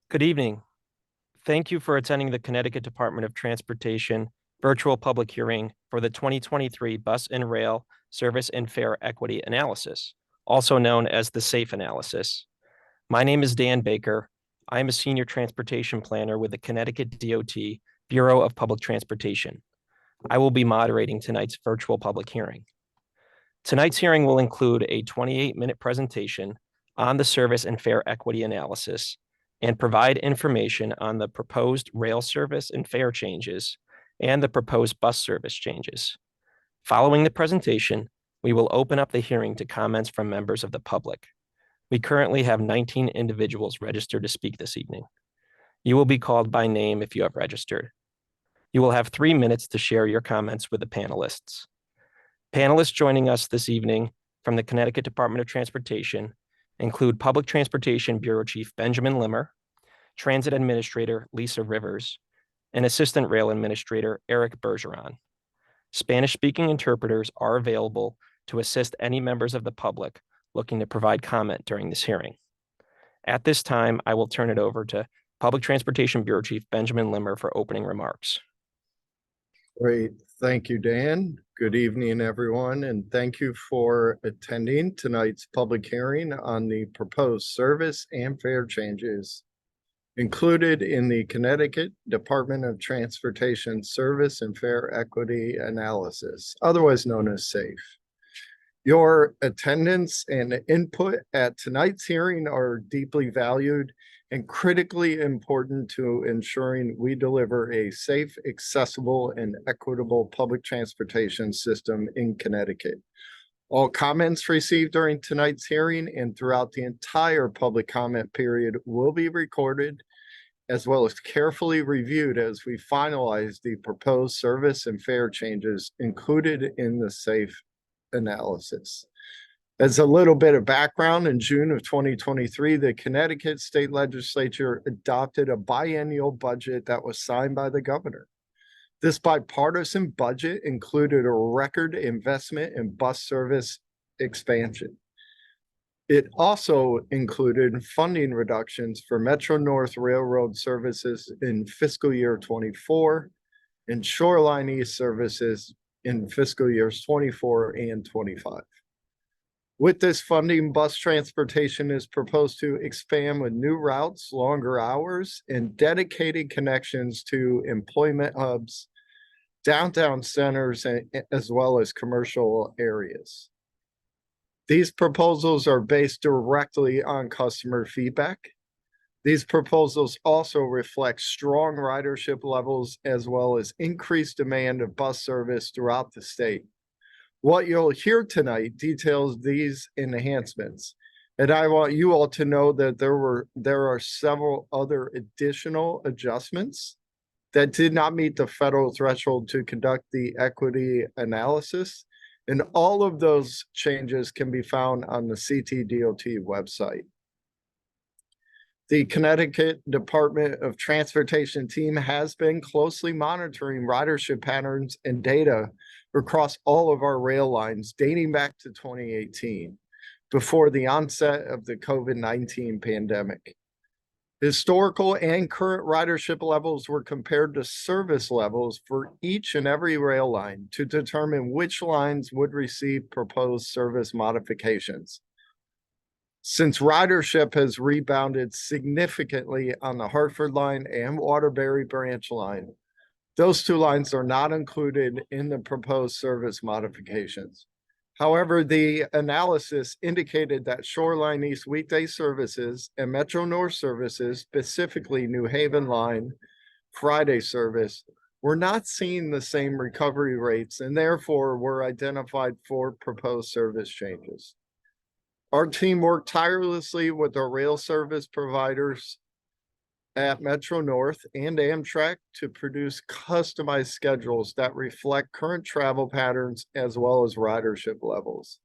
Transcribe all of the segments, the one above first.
Good evening. Thank you for attending the Connecticut Department of Transportation virtual public hearing for the 2023 Bus and Rail Service and Fare Equity Analysis, also known as the SAFE analysis. My name is Dan Baker. I am a senior transportation planner with the Connecticut DOT Bureau of Public Transportation. I will be moderating tonight's virtual public hearing. Tonight's hearing will include a 28-minute presentation on the service and fare equity analysis and provide information on the proposed rail service and fare changes and the proposed bus service changes. Following the presentation, we will open up the hearing to comments from members of the public. We currently have 19 individuals registered to speak this evening. You will be called by name if you have registered. You will have 3 minutes to share your comments with the panelists. Panelists joining us this evening from the Connecticut Department of Transportation include Public Transportation Bureau Chief Benjamin Limmer, Transit Administrator Lisa Rivers, and Assistant Rail Administrator Eric Bergeron. Spanish-speaking interpreters are available to assist any members of the public looking to provide comment during this hearing. At this time, I will turn it over to Public Transportation Bureau Chief Benjamin Limmer for opening remarks. Great. Thank you, Dan. Good evening, everyone, and thank you for attending tonight's public hearing on the proposed service and fare changes included in the Connecticut Department of Transportation Service and Fare Equity Analysis, otherwise known as SAFE. Your attendance and input at tonight's hearing are deeply valued and critically important to ensuring we deliver a safe, accessible, and equitable public transportation system in Connecticut. All comments received during tonight's hearing and throughout the entire public comment period will be recorded, as well as carefully reviewed as we finalize the proposed service and fare changes included in the SAFE analysis. As a little bit of background, in June of 2023, the Connecticut State Legislature adopted a biennial budget that was signed by the governor. This bipartisan budget included a record investment in bus service expansion. It also included funding reductions for Metro North Railroad services in fiscal year 24 and Shoreline East services in fiscal years 24 and 25. With this funding, bus transportation is proposed to expand with new routes, longer hours, and dedicated connections to employment hubs, downtown centers, as well as commercial areas. These proposals are based directly on customer feedback. These proposals also reflect strong ridership levels as well as increased demand of bus service throughout the state. What you'll hear tonight details these enhancements, and I want you all to know that there are several other additional adjustments that did not meet the federal threshold to conduct the equity analysis, and all of those changes can be found on the CTDOT website. The Connecticut Department of Transportation team has been closely monitoring ridership patterns and data across all of our rail lines dating back to 2018, before the onset of the COVID-19 pandemic. Historical and current ridership levels were compared to service levels for each and every rail line to determine which lines would receive proposed service modifications. Since ridership has rebounded significantly on the Hartford line and Waterbury branch line, those two lines are not included in the proposed service modifications. However, the analysis indicated that Shoreline East weekday services and Metro North services, specifically New Haven line Friday service, were not seeing the same recovery rates and therefore were identified for proposed service changes. Our team worked tirelessly with our rail service providers at Metro North and Amtrak to produce customized schedules that reflect current travel patterns as well as ridership levels.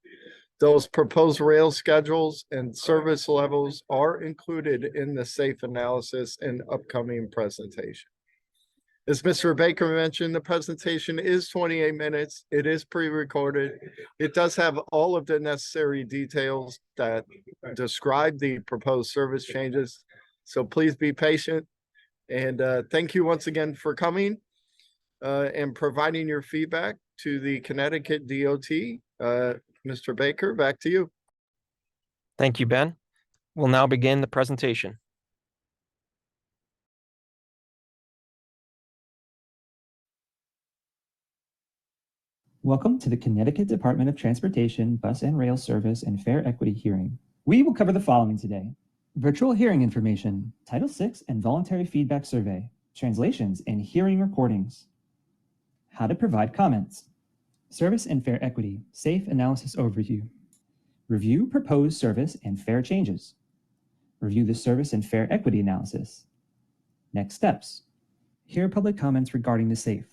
Those proposed rail schedules and service levels are included in the SAFE analysis and upcoming presentation. As Mr. Baker mentioned, the presentation is 28 minutes. It is pre-recorded. It does have all of the necessary details that describe the proposed service changes. So please be patient. And thank you once again for coming and providing your feedback to the Connecticut DOT. Mr. Baker, back to you. Thank you, Ben. We'll now begin the presentation. Welcome to the Connecticut Department of Transportation Bus and Rail Service and Fare Equity hearing. We will cover the following today: virtual hearing information, Title VI and voluntary feedback survey, translations and hearing recordings, how to provide comments, service and fare equity, safe analysis overview, review proposed service and fare changes, review the service and fare equity analysis, next steps, hear public comments regarding the SAFE.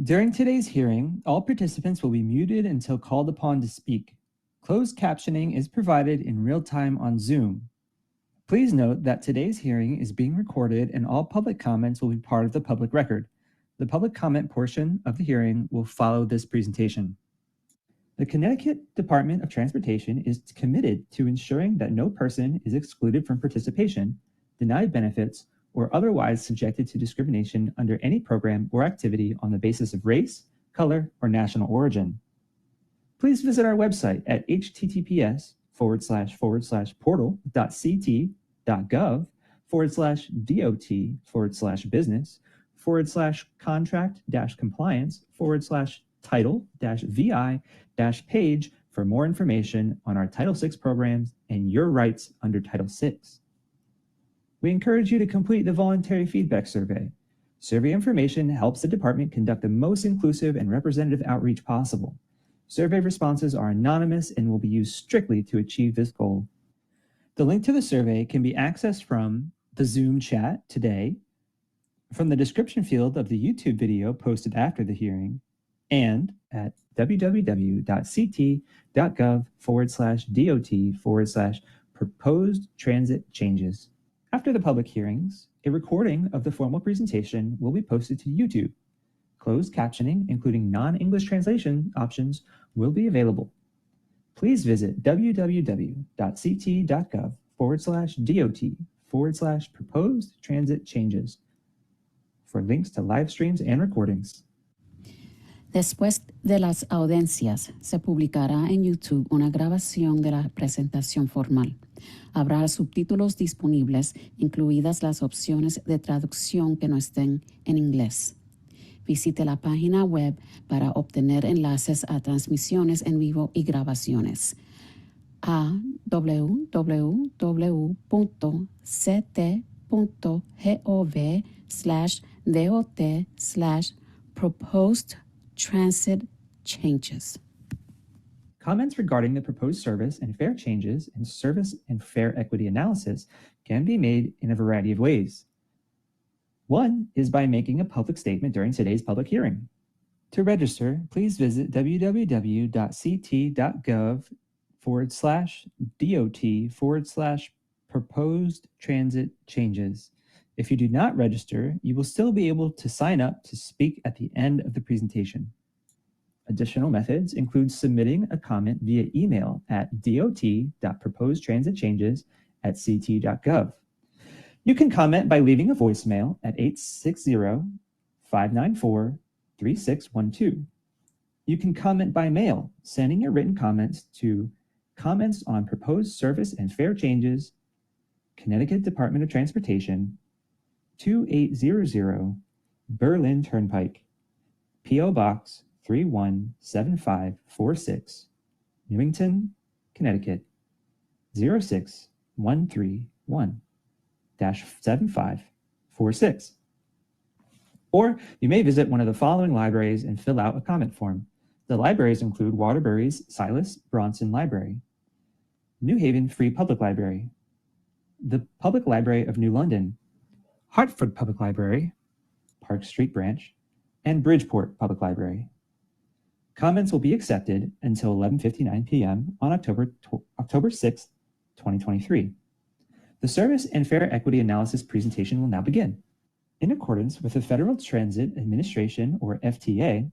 During today's hearing, all participants will be muted until called upon to speak. Closed captioning is provided in real time on Zoom. Please note that today's hearing is being recorded and all public comments will be part of the public record. The public comment portion of the hearing will follow this presentation. The Connecticut Department of Transportation is committed to ensuring that no person is excluded from participation, denied benefits, or otherwise subjected to discrimination under any program or activity on the basis of race, color, or national origin. Please visit our website at https://portal.ct.gov/business/contract-compliance/title-vi-page for more information on our Title VI programs and your rights under Title VI. We encourage you to complete the voluntary feedback survey. Survey information helps the department conduct the most inclusive and representative outreach possible. Survey responses are anonymous and will be used strictly to achieve this goal. The link to the survey can be accessed from the Zoom chat today, from the description field of the YouTube video posted after the hearing, and at www.ct.gov/dot/proposed transit changes. After the public hearings, a recording of the formal presentation will be posted to YouTube. Closed captioning, including non-English translation options, will be available. Please visit www.ct.gov/dot/proposed transit changes for links to live streams and recordings. Después de las audiencias, se publicará en YouTube una grabación de la presentación formal. Habrá subtítulos disponibles, incluidas las opciones de traducción que no estén en inglés. Visite la página web para obtener enlaces a transmisiones en vivo y grabaciones a www.ct.gov/dot/proposed transit changes. Comments regarding the proposed service and fare changes and service and fare equity analysis can be made in a variety of ways. One is by making a public statement during today's public hearing. To register, please visit www.ct.gov/dot/proposed transit changes. If you do not register, you will still be able to sign up to speak at the end of the presentation. Additional methods include submitting a comment via email at dot.proposedtransitchanges@ct.gov. You can comment by leaving a voicemail at 860-594-3612. You can comment by mail, sending your written comments to Comments on Proposed Service and Fare Changes, Connecticut Department of Transportation, 2800 Berlin Turnpike, P.O. Box 317546, Newington, Connecticut, 06131-7546. Or you may visit one of the following libraries and fill out a comment form. The libraries include Waterbury's Silas Bronson Library, New Haven Free Public Library, the Public Library of New London, Hartford Public Library, Park Street Branch, and Bridgeport Public Library. Comments will be accepted until 11:59 p.m. on October 6, 2023. The Service and Fare Equity Analysis presentation will now begin. In accordance with the Federal Transit Administration, or FTA,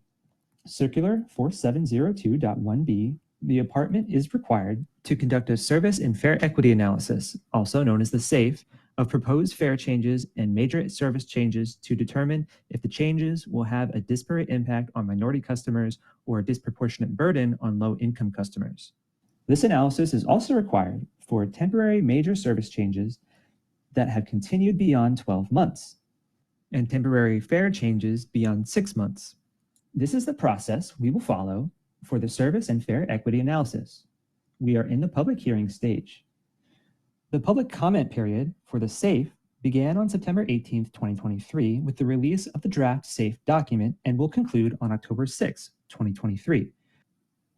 Circular 4702.1b, the department is required to conduct a service and fare equity analysis, also known as the SAFE, of proposed fare changes and major service changes to determine if the changes will have a disparate impact on minority customers or a disproportionate burden on low-income customers. This analysis is also required for temporary major service changes that have continued beyond 12 months and temporary fare changes beyond 6 months. This is the process we will follow for the service and fare equity analysis. We are in the public hearing stage. The public comment period for the SAFE began on September 18, 2023, with the release of the draft SAFE document and will conclude on October 6, 2023.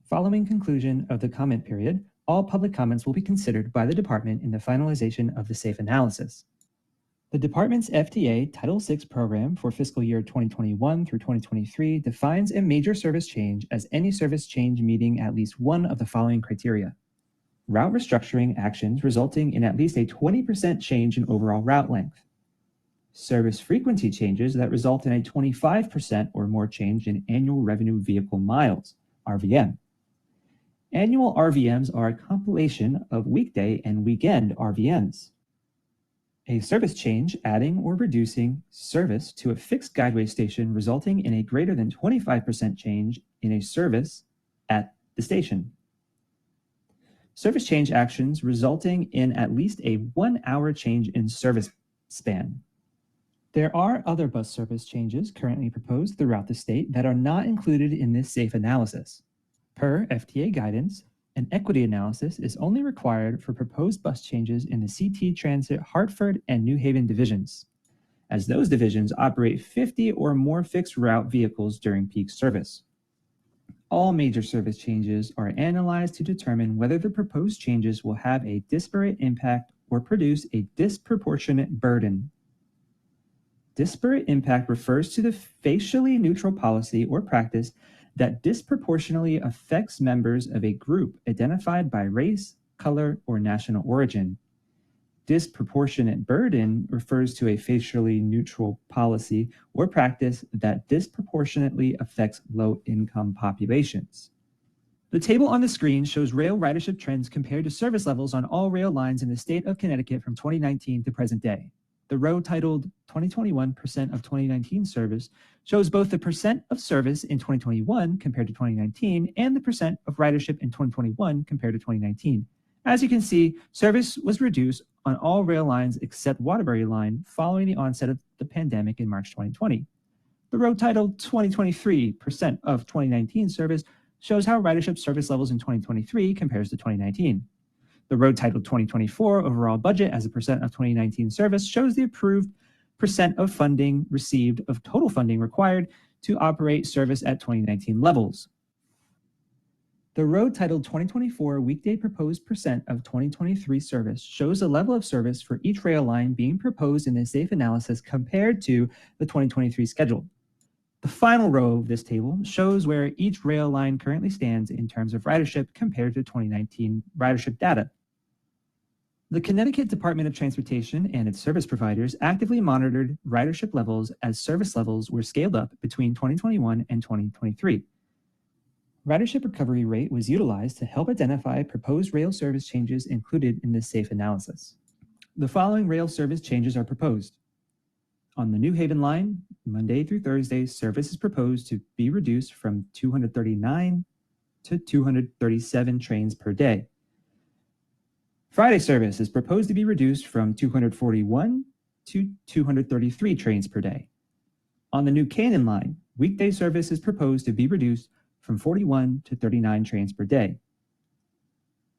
Following conclusion of the comment period, all public comments will be considered by the department in the finalization of the SAFE analysis. The department's FTA Title VI program for fiscal year 2021 through 2023 defines a major service change as any service change meeting at least one of the following criteria: route restructuring actions resulting in at least a 20% change in overall route length, service frequency changes that result in a 25% or more change in annual revenue vehicle miles, RVM. Annual RVMs are a compilation of weekday and weekend RVMs. A service change adding or reducing service to a fixed guideway station resulting in a greater than 25% change in a service at the station. Service change actions resulting in at least a 1 hour change in service span. There are other bus service changes currently proposed throughout the state that are not included in this SAFE analysis. Per FTA guidance, an equity analysis is only required for proposed bus changes in the CT Transit Hartford and New Haven divisions, as those divisions operate 50 or more fixed route vehicles during peak service. All major service changes are analyzed to determine whether the proposed changes will have a disparate impact or produce a disproportionate burden. Disparate impact refers to the facially neutral policy or practice that disproportionately affects members of a group identified by race, color, or national origin. Disproportionate burden refers to a facially neutral policy or practice that disproportionately affects low-income populations. The table on the screen shows rail ridership trends compared to service levels on all rail lines in the state of Connecticut from 2019 to present day. The row titled 2021 percent of 2019 service shows both the percent of service in 2021 compared to 2019 and the percent of ridership in 2021 compared to 2019. As you can see, service was reduced on all rail lines except Waterbury Line following the onset of the pandemic in March 2020. The row titled 2023 percent of 2019 service shows how ridership service levels in 2023 compares to 2019. The row titled 2024 overall budget as a percent of 2019 service shows the approved percent of funding received of total funding required to operate service at 2019 levels. The row titled 2024 weekday proposed percent of 2023 service shows the level of service for each rail line being proposed in the SAFE analysis compared to the 2023 schedule. The final row of this table shows where each rail line currently stands in terms of ridership compared to 2019 ridership data. The Connecticut Department of Transportation and its service providers actively monitored ridership levels as service levels were scaled up between 2021 and 2023. Ridership recovery rate was utilized to help identify proposed rail service changes included in this SAFE analysis. The following rail service changes are proposed. On the New Haven line, Monday through Thursday, service is proposed to be reduced from 239 to 237 trains per day. Friday service is proposed to be reduced from 241 to 233 trains per day. On the New Canaan line, weekday service is proposed to be reduced from 41 to 39 trains per day.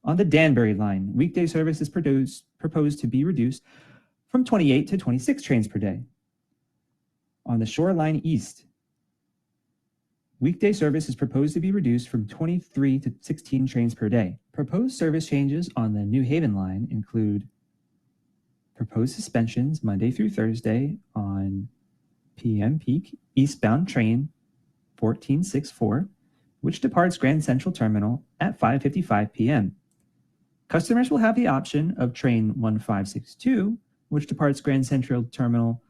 On the Danbury line, weekday service is proposed to be reduced from 28 to 26 trains per day. On the Shoreline East, weekday service is proposed to be reduced from 23 to 16 trains per day. Proposed service changes on the New Haven line include proposed suspensions Monday through Thursday on PM peak eastbound train 1464, which departs Grand Central Terminal at 5:55 p.m. Customers will have the option of train 1562, which departs Grand Central Terminal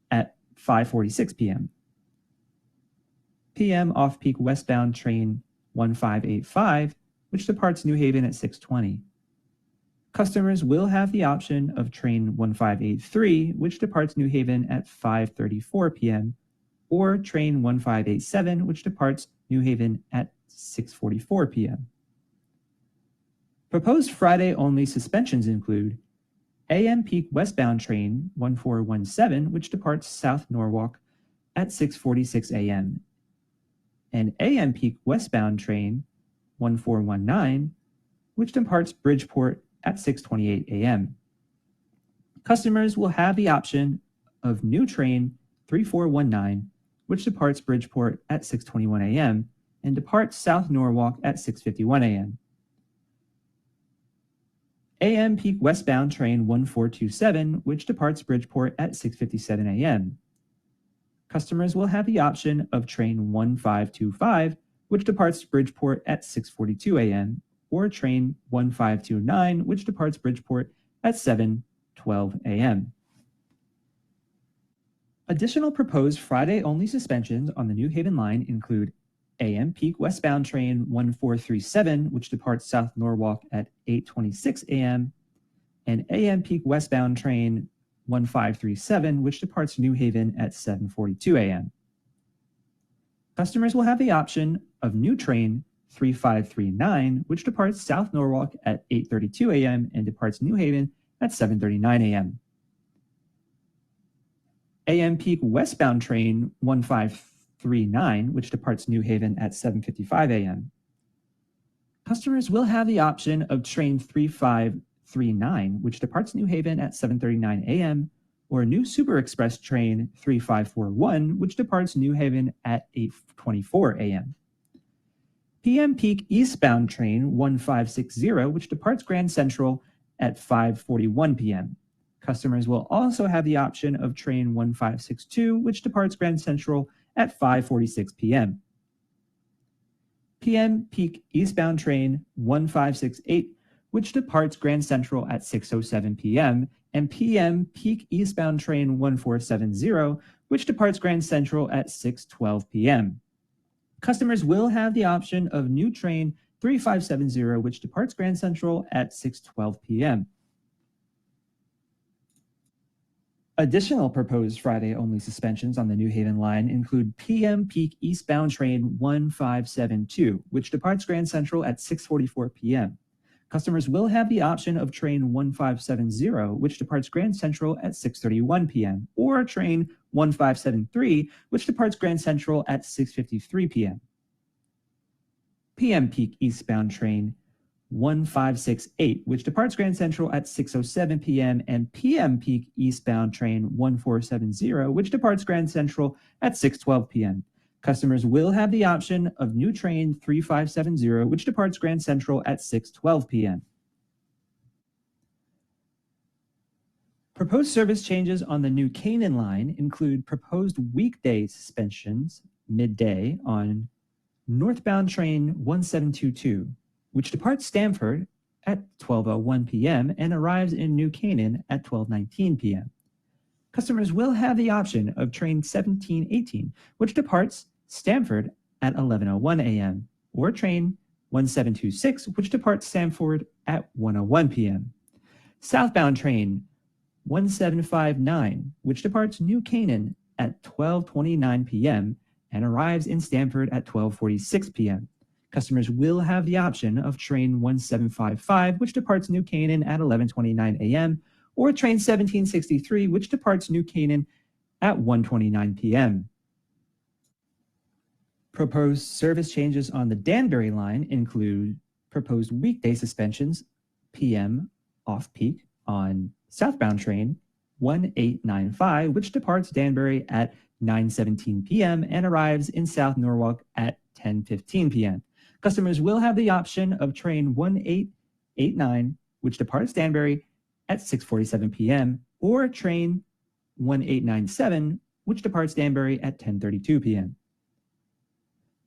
at 5:46 p.m. PM off-peak westbound train 1585 which departs New Haven at 6:20. Customers will have the option of train 1583, which departs New Haven at 5:34 p.m., or train 1587, which departs New Haven at 6:44 p.m. Proposed Friday-only suspensions include AM peak westbound train 1417, which departs South Norwalk at 6:46 a.m., and AM peak westbound train 1419, which departs Bridgeport at 6:28 a.m. Customers will have the option of new train 3419, which departs Bridgeport at 6:21 a.m. and departs South Norwalk at 6:51 a.m. AM peak westbound train 1427, which departs Bridgeport at 6:57 a.m. Customers will have the option of train 1525, which departs Bridgeport at 6:42 a.m., or train 1529, which departs Bridgeport at 7:12 a.m. Additional proposed Friday-only suspensions on the New Haven line include AM peak westbound train 1437, which departs South Norwalk at 8:26 a.m., and AM peak westbound train 1537, which departs New Haven at 7:42 a.m. Customers will have the option of new train 3539, which departs South Norwalk at 8:32 a.m. and departs New Haven at 7:39 a.m. AM peak westbound train 1539, which departs New Haven at 7:55 a.m. Customers will have the option of train 3539, which departs New Haven at 7:39 a.m., or new Super Express train 3541, which departs New Haven at 8:24 a.m. PM peak eastbound train 1560, which departs Grand Central at 5:41 p.m. Customers will also have the option of train 1562, which departs Grand Central at 5:46 p.m. PM peak eastbound train 1568, which departs Grand Central at 6:07 p.m., and PM peak eastbound train 1470, which departs Grand Central at 6:12 p.m. Customers will have the option of new train 3570, which departs Grand Central at 6:12 p.m. Additional proposed Friday-only suspensions on the New Haven line include PM peak eastbound train 1572, which departs Grand Central at 6:44 p.m. Customers will have the option of train 1570, which departs Grand Central at 6:31 p.m., or train 1573, which departs Grand Central at 6:53 p.m. PM peak eastbound train 1568, which departs Grand Central at 6:07 p.m., and PM peak eastbound train 1470, which departs Grand Central at 6:12 p.m. Customers will have the option of new train 3570, which departs Grand Central at 6:12 p.m. Proposed service changes on the New Canaan line include proposed weekday suspensions midday on northbound train 1722, which departs Stamford at 12:01 p.m. and arrives in New Canaan at 12:19 p.m. Customers will have the option of train 1718, which departs Stamford at 11:01 a.m., or train 1726, which departs Stamford at 1:01 p.m. Southbound train 1759, which departs New Canaan at 12:29 p.m. and arrives in Stamford at 12:46 p.m. Customers will have the option of train 1755, which departs New Canaan at 11:29 a.m., or train 1763, which departs New Canaan at 1:29 p.m. Proposed service changes on the Danbury line include proposed weekday suspensions PM off-peak on southbound train 1895, which departs Danbury at 9:17 p.m. and arrives in South Norwalk at 10:15 p.m. Customers will have the option of train 1889, which departs Danbury at 6:47 p.m., or train 1897, which departs Danbury at 10:32 p.m.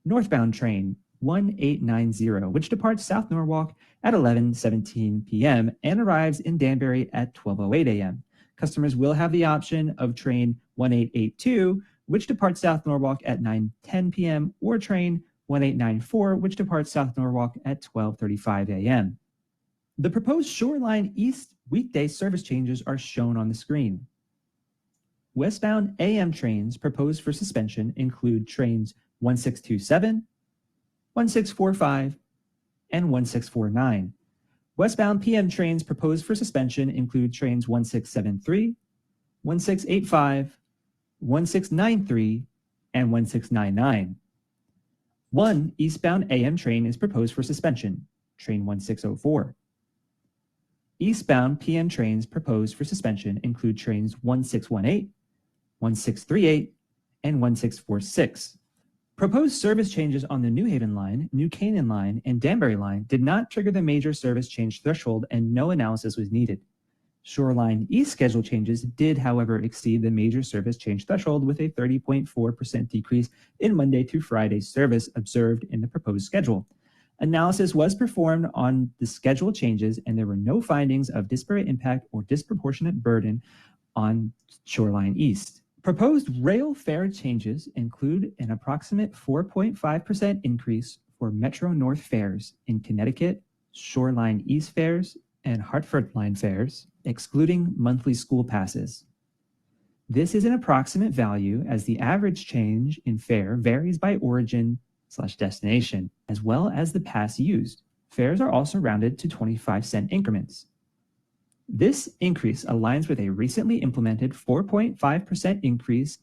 Northbound train 1890, which departs South Norwalk at 11:17 p.m. and arrives in Danbury at 12:08 a.m. Customers will have the option of train 1882, which departs South Norwalk at 9:10 p.m., or train 1894, which departs South Norwalk at 12:35 a.m. The proposed Shoreline East weekday service changes are shown on the screen. Westbound AM trains proposed for suspension include trains 1627, 1645, and 1649. Westbound PM trains proposed for suspension include trains 1673, 1685, 1693, and 1699. One eastbound AM train is proposed for suspension, train 1604. Eastbound PM trains proposed for suspension include trains 1618, 1638, and 1646. Proposed service changes on the New Haven line, New Canaan line, and Danbury line did not trigger the major service change threshold and no analysis was needed. Shoreline East schedule changes did, however, exceed the major service change threshold with a 30.4% decrease in Monday through Friday service observed in the proposed schedule. Analysis was performed on the schedule changes and there were no findings of disparate impact or disproportionate burden on Shoreline East. Proposed rail fare changes include an approximate 4.5% increase for Metro North fares in Connecticut, Shoreline East fares, and Hartford line fares, excluding monthly school passes. This is an approximate value as the average change in fare varies by origin/destination, as well as the pass used. Fares are also rounded to 25-cent increments. This increase aligns with a recently implemented 4.5% increase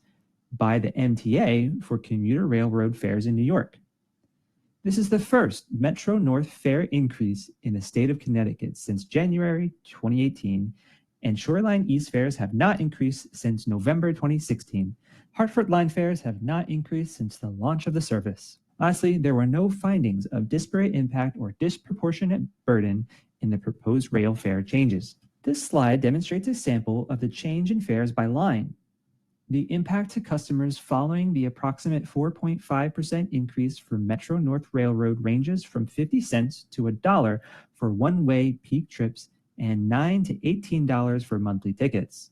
by the MTA for commuter railroad fares in New York. This is the first Metro North fare increase in the state of Connecticut since January 2018, and Shoreline East fares have not increased since November 2016. Hartford line fares have not increased since the launch of the service. Lastly, there were no findings of disparate impact or disproportionate burden in the proposed rail fare changes. This slide demonstrates a sample of the change in fares by line. The impact to customers following the approximate 4.5% increase for Metro North Railroad ranges from 50 cents to $1 for one-way peak trips and $9 to $18 for monthly tickets.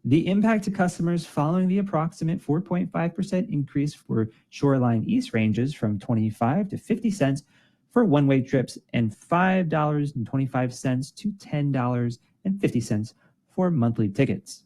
The impact to customers following the approximate 4.5% increase for Shoreline East ranges from 25 to 50 cents for one-way trips and $5.25 to $10.50 for monthly tickets.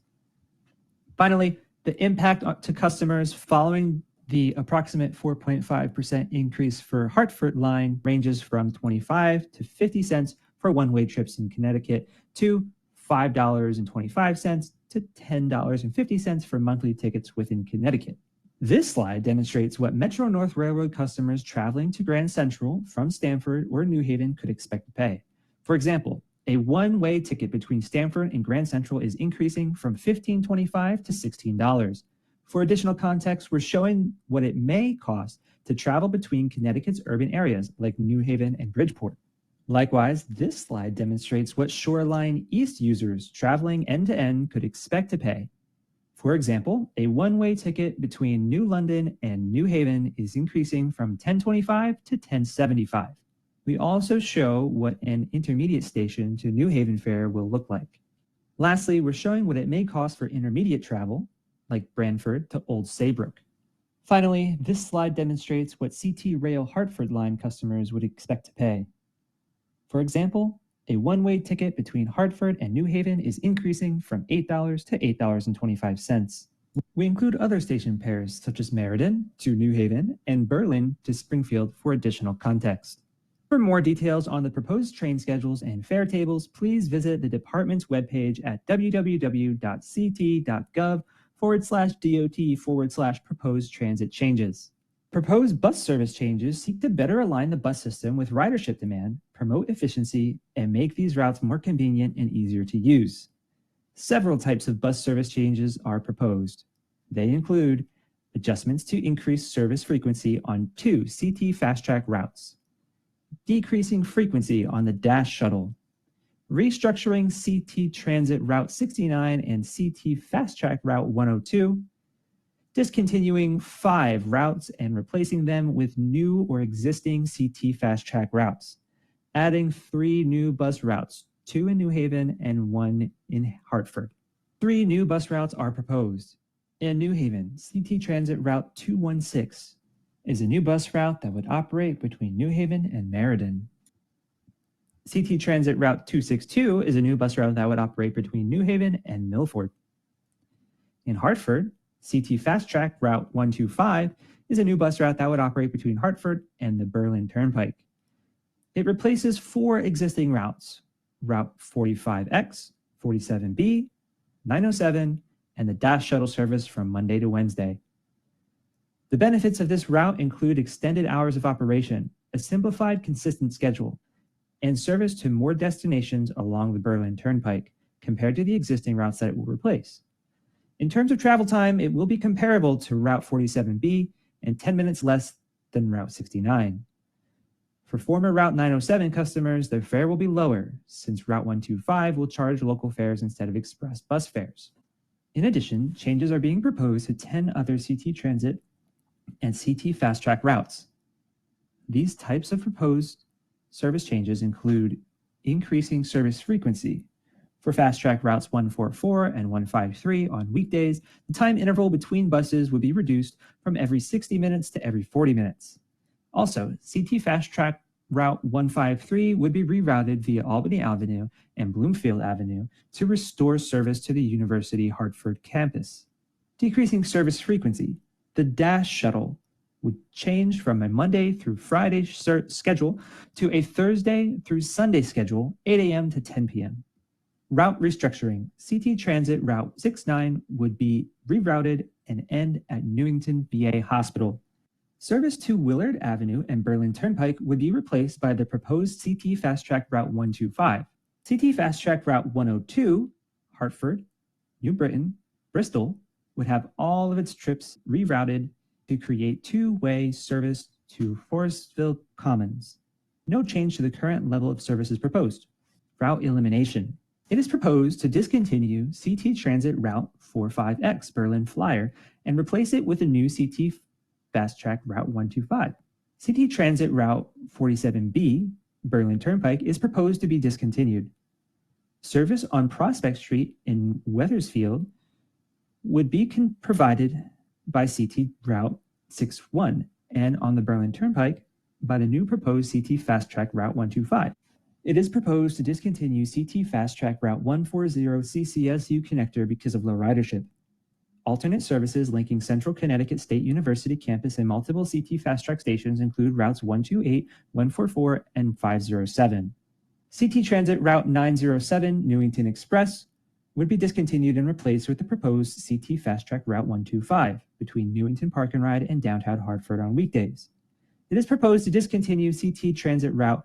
Finally, the impact to customers following the approximate 4.5% increase for Hartford line ranges from 25 to 50 cents for one-way trips in Connecticut to $5.25 to $10.50 for monthly tickets within Connecticut. This slide demonstrates what Metro North Railroad customers traveling to Grand Central from Stamford or New Haven could expect to pay. For example, a one-way ticket between Stamford and Grand Central is increasing from $15.25 to $16. For additional context, we're showing what it may cost to travel between Connecticut's urban areas like New Haven and Bridgeport. Likewise, this slide demonstrates what Shoreline East users traveling end-to-end could expect to pay. For example, a one-way ticket between New London and New Haven is increasing from $10.25 to $10.75. We also show what an intermediate station to New Haven fare will look like. Lastly, we're showing what it may cost for intermediate travel, like Branford to Old Saybrook. Finally, this slide demonstrates what CT Rail Hartford line customers would expect to pay. For example, a one-way ticket between Hartford and New Haven is increasing from $8 to $8.25. We include other station pairs such as Meriden to New Haven and Berlin to Springfield for additional context. For more details on the proposed train schedules and fare tables, please visit the department's webpage at www.ct.gov/DOT/proposed transit changes. Proposed bus service changes seek to better align the bus system with ridership demand, promote efficiency, and make these routes more convenient and easier to use. Several types of bus service changes are proposed. They include adjustments to increase service frequency on 2 CT Fast Track routes, decreasing frequency on the Dash Shuttle, restructuring CT Transit Route 69 and CT Fast Track Route 102, discontinuing 5 routes and replacing them with new or existing CT Fast Track routes, adding 3 new bus routes, 2 in New Haven and 1 in Hartford. 3 new bus routes are proposed. In New Haven, CT Transit Route 216, is a new bus route that would operate between New Haven and Meriden. CT Transit Route 262 is a new bus route that would operate between New Haven and Milford. In Hartford, CT Fast Track Route 125 is a new bus route that would operate between Hartford and the Berlin Turnpike. It replaces 4 existing routes, Route 45X, 47B, 907, and the Dash Shuttle service from Monday to Wednesday. The benefits of this route include extended hours of operation, a simplified, consistent schedule, and service to more destinations along the Berlin Turnpike compared to the existing routes that it will replace. In terms of travel time, it will be comparable to Route 47B and 10 minutes less than Route 69. For former Route 907 customers, their fare will be lower, since Route 125 will charge local fares instead of express bus fares. In addition, changes are being proposed to 10 other CT Transit and CT Fast Track routes. These types of proposed service changes include increasing service frequency. For Fast Track routes 144 and 153 on weekdays, the time interval between buses would be reduced from every 60 minutes to every 40 minutes. Also, CT Fast Track Route 153 would be rerouted via Albany Avenue and Bloomfield Avenue to restore service to the University Hartford campus. Decreasing service frequency. The Dash Shuttle would change from a Monday through Friday schedule to a Thursday through Sunday schedule, 8 a.m. to 10 p.m. Route restructuring. CT Transit Route 69 would be rerouted and end at Newington VA Hospital. Service to Willard Avenue and Berlin Turnpike would be replaced by the proposed CT Fast Track Route 125. CT Fast Track Route 102, Hartford, New Britain, Bristol, would have all of its trips rerouted to create two-way service to Forestville Commons. No change to the current level of service is proposed. Route elimination. It is proposed to discontinue CT Transit Route 45X Berlin Flyer and replace it with a new CT Fast Track Route 125. CT Transit Route 47B Berlin Turnpike is proposed to be discontinued. Service on Prospect Street in Wethersfield would be provided by CT Route 61 and on the Berlin Turnpike by the new proposed CT Fast Track Route 125. It is proposed to discontinue CT Fast Track Route 140 CCSU connector because of low ridership. Alternate services linking Central Connecticut State University campus and multiple CT Fast Track stations include routes 128, 144, and 507. CT Transit Route 907 Newington Express would be discontinued and replaced with the proposed CT Fast Track Route 125 between Newington Park and Ride and downtown Hartford on weekdays. It is proposed to discontinue CT Transit Route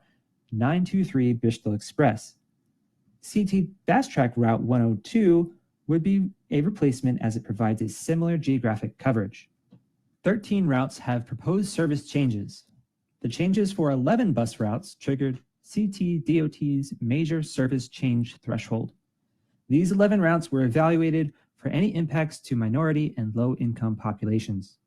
923 Bristol Express. CT Fast Track Route 102 would be a replacement as it provides a similar geographic coverage. 13 routes have proposed service changes. The changes for 11 bus routes triggered CTDOT's major service change threshold. These 11 routes were evaluated for any impacts to minority and low-income populations.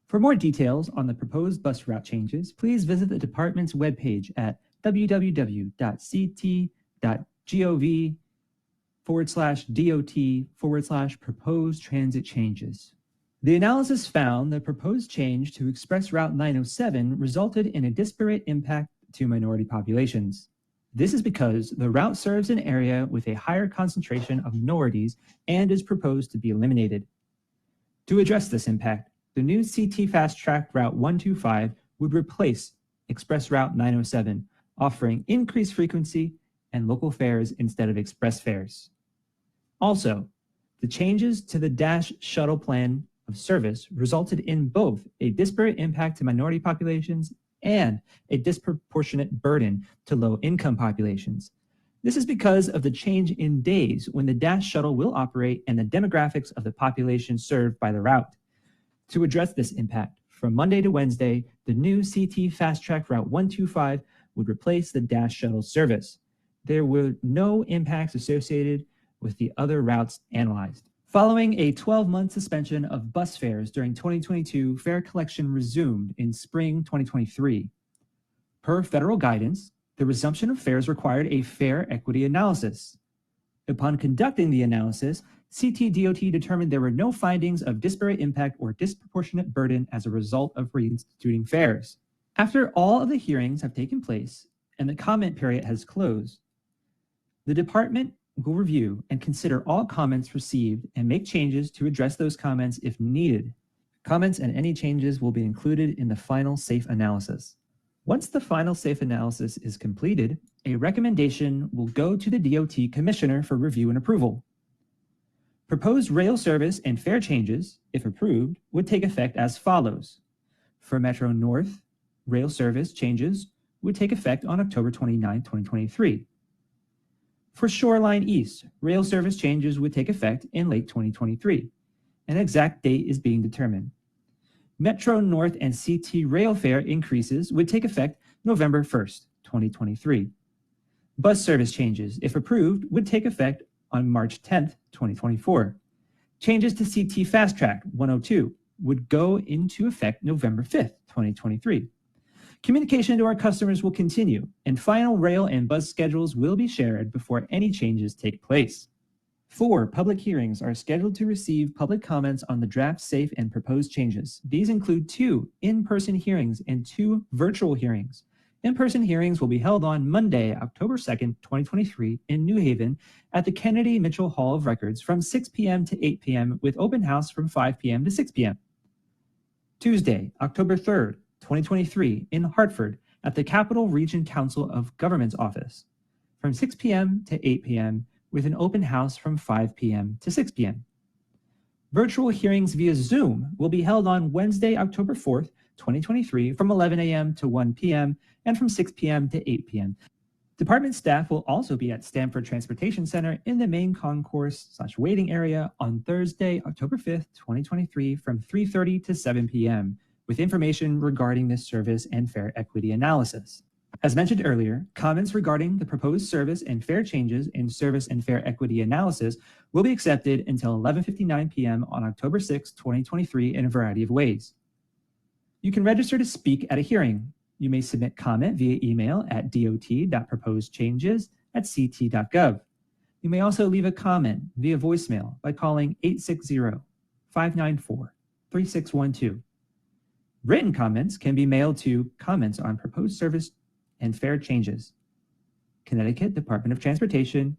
For more details on the proposed bus route changes, please visit the department's webpage at www.ct.gov/DOT/proposed transit changes. The analysis found the proposed change to Express Route 907 resulted in a disparate impact to minority populations. This is because the route serves an area with a higher concentration of minorities and is proposed to be eliminated. To address this impact, the new CT Fast Track Route 125 would replace Express Route 907, offering increased frequency and local fares instead of express fares. Also, the changes to the Dash Shuttle plan of service resulted in both a disparate impact to minority populations and a disproportionate burden to low-income populations. This is because of the change in days when the Dash Shuttle will operate and the demographics of the population served by the route. To address this impact, from Monday to Wednesday, the new CT Fast Track Route 125 would replace the Dash Shuttle service. There were no impacts associated with the other routes analyzed. Following a 12-month suspension of bus fares during 2022, fare collection resumed in spring 2023. Per federal guidance, the resumption of fares required a fare equity analysis. Upon conducting the analysis, CTDOT determined there were no findings of disparate impact or disproportionate burden as a result of reinstituting fares. After all of the hearings have taken place and the comment period has closed, the department will review and consider all comments received and make changes to address those comments if needed. Comments and any changes will be included in the final SAFE analysis. Once the final SAFE analysis is completed, a recommendation will go to the DOT Commissioner for review and approval. Proposed rail service and fare changes, if approved, would take effect as follows. For Metro North, rail service changes would take effect on October 29, 2023. For Shoreline East, rail service changes would take effect in late 2023. An exact date is being determined. Metro North and CT rail fare increases would take effect November 1st, 2023. Bus service changes, if approved, would take effect on March 10th, 2024. Changes to CT Fast Track 102 would go into effect November 5th, 2023. Communication to our customers will continue, and final rail and bus schedules will be shared before any changes take place. 4 public hearings are scheduled to receive public comments on the draft SAFE and proposed changes. These include 2 in-person hearings and 2 virtual hearings. In-person hearings will be held on Monday, October 2nd, 2023 in New Haven at the Kennedy Mitchell Hall of Records from 6 p.m. to 8 p.m. with open house from 5 p.m. to 6 p.m. Tuesday, October 3rd, 2023 in Hartford at the Capital Region Council of Governments office from 6 p.m. to 8 p.m. with an open house from 5 p.m. to 6 p.m. Virtual hearings via Zoom will be held on Wednesday, October 4th, 2023 from 11 a.m. to 1 p.m. and from 6 p.m. to 8 p.m. Department staff will also be at Stamford Transportation Center in the main concourse/waiting area on Thursday, October 5th, 2023 from 3:30 to 7 p.m. with information regarding this service and fare equity analysis. As mentioned earlier, comments regarding the proposed service and fare changes in service and fare equity analysis will be accepted until 11:59 p.m. on October 6, 2023 in a variety of ways. You can register to speak at a hearing. You may submit comment via email at dot.proposedchanges@ct.gov. You may also leave a comment via voicemail by calling 860-594-3612. Written comments can be mailed to Comments on Proposed Service and Fare Changes, Connecticut Department of Transportation,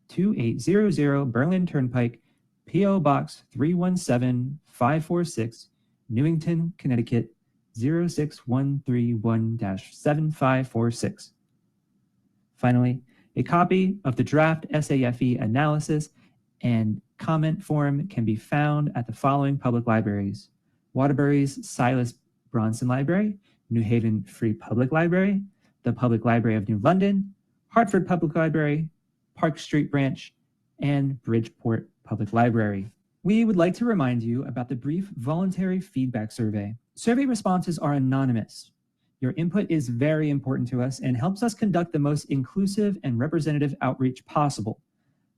2800 Berlin Turnpike, P.O. Box 317546, Newington, Connecticut 06131-7546. Finally, a copy of the draft SAFE analysis and comment form can be found at the following public libraries: Waterbury's Silas Bronson Library, New Haven Free Public Library, the Public Library of New London, Hartford Public Library, Park Street Branch, and Bridgeport Public Library. We would like to remind you about the brief voluntary feedback survey. Survey responses are anonymous. Your input is very important to us and helps us conduct the most inclusive and representative outreach possible.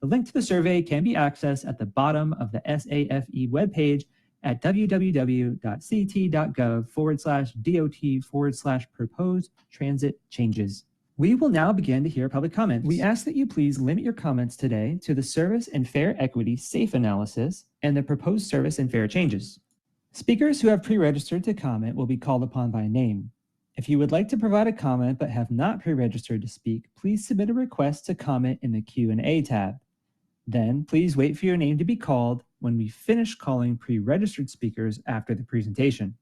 The link to the survey can be accessed at the bottom of the SAFE webpage at www.ct.gov/DOT/proposed transit changes. We will now begin to hear public comments. We ask that you please limit your comments today to the service and fare equity SAFE analysis and the proposed service and fare changes. Speakers who have pre-registered to comment will be called upon by name. If you would like to provide a comment but have not pre-registered to speak, please submit a request to comment in the Q&A tab. Then please wait for your name to be called when we finish calling pre-registered speakers after the presentation.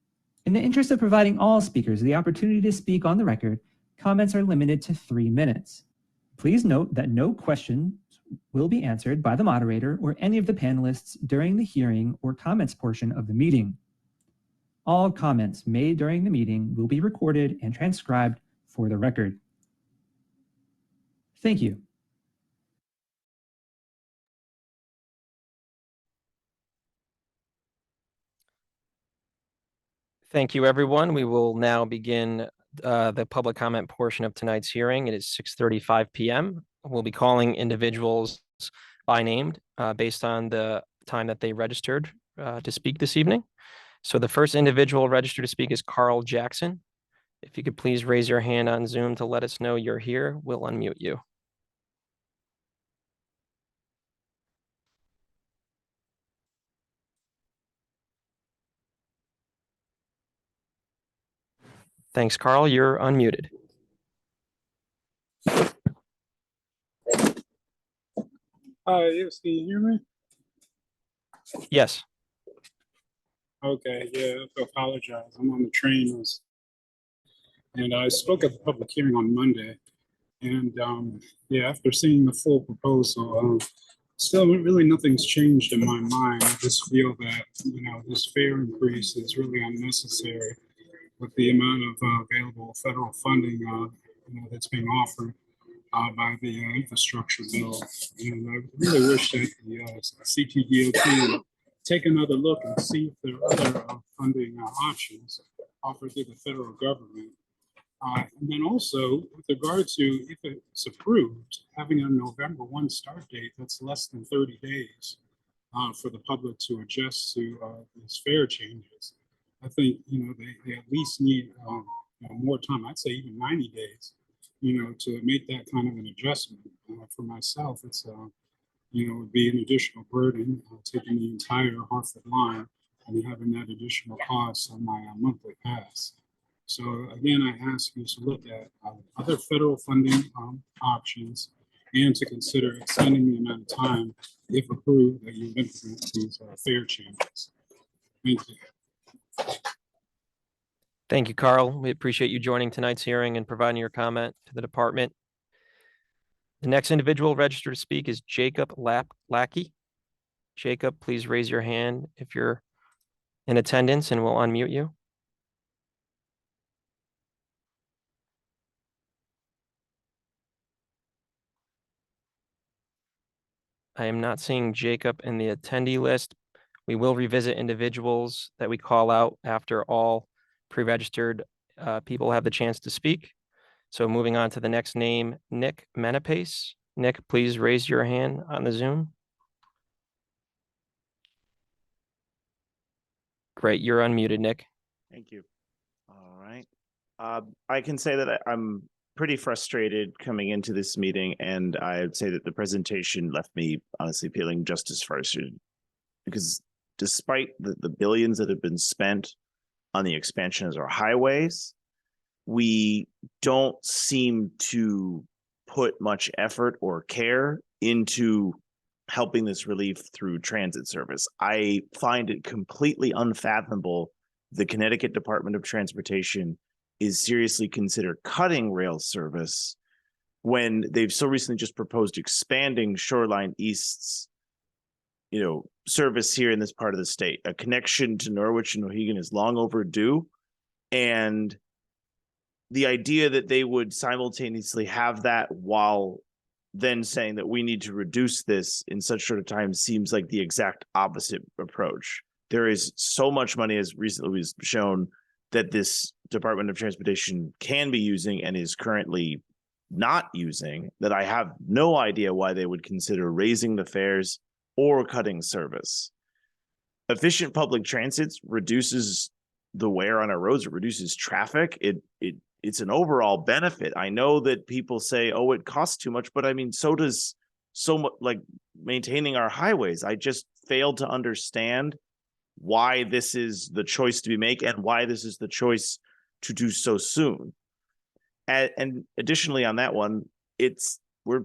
In the interest of providing all speakers the opportunity to speak on the record, comments are limited to 3 minutes. Please note that no questions will be answered by the moderator or any of the panelists during the hearing or comments portion of the meeting. All comments made during the meeting will be recorded and transcribed for the record. Thank you. Thank you, everyone. We will now begin the public comment portion of tonight's hearing. It is 6:35 p.m. We'll be calling individuals by name based on the time that they registered to speak this evening. So the first individual registered to speak is Carl Jackson. If you could please raise your hand on Zoom to let us know you're here, we'll unmute you. Thanks, Carl. You're unmuted. Yes, can you hear me? Yes. Okay, yeah, I apologize. I'm on the train. And I spoke at the public hearing on Monday. And yeah, after seeing the full proposal, still really nothing's changed in my mind. I just feel that, this fare increase is really unnecessary with the amount of available federal funding, that's being offered by the infrastructure bill. And I really wish that the CTDOT would take another look and see if there are other funding options offered to the federal government. And then also, with regard to if it's approved, having a November 1 start date, that's less than 30 days for the public to adjust to these fare changes. I think, they at least need more time. I'd say even 90 days, to make that kind of an adjustment. For myself, it's, would be an additional burden, taking the entire Hartford line and having that additional cost on my monthly pass. So again, I ask you to look at other federal funding options and to consider extending the amount of time, if approved, that you implement these fare changes. Thank you. Thank you, Carl. We appreciate you joining tonight's hearing and providing your comment to the department. The next individual registered to speak is Jacob Lackey. Jacob, please raise your hand if you're in attendance and we'll unmute you. I am not seeing Jacob in the attendee list. We will revisit individuals that we call out after all pre-registered people have the chance to speak. So moving on to the next name, Nick Menapace. Nick, please raise your hand on the Zoom. Great, you're unmuted, Nick. Thank you. All right. I can say that I'm pretty frustrated coming into this meeting, and I would say that the presentation left me honestly feeling just as frustrated, because despite the billions that have been spent on the expansion of our highways, we don't seem to put much effort or care into helping this relief through transit service. I find it completely unfathomable the Connecticut Department of Transportation is seriously considered cutting rail service when they've so recently just proposed expanding Shoreline East's service here in this part of the state. A connection to Norwich and Mohegan is long overdue, and the idea that they would simultaneously have that while then saying that we need to reduce this in such short a time seems like the exact opposite approach. There is so much money, as recently was shown, that this Department of Transportation can be using and is currently not using, that I have no idea why they would consider raising the fares or cutting service. Efficient public transit reduces the wear on our roads, it reduces traffic, it's an overall benefit. I know that people say, oh, it costs too much, but I mean, so does like maintaining our highways. I just fail to understand why this is the choice to be made and why this is the choice to do so soon. And additionally on that one, we're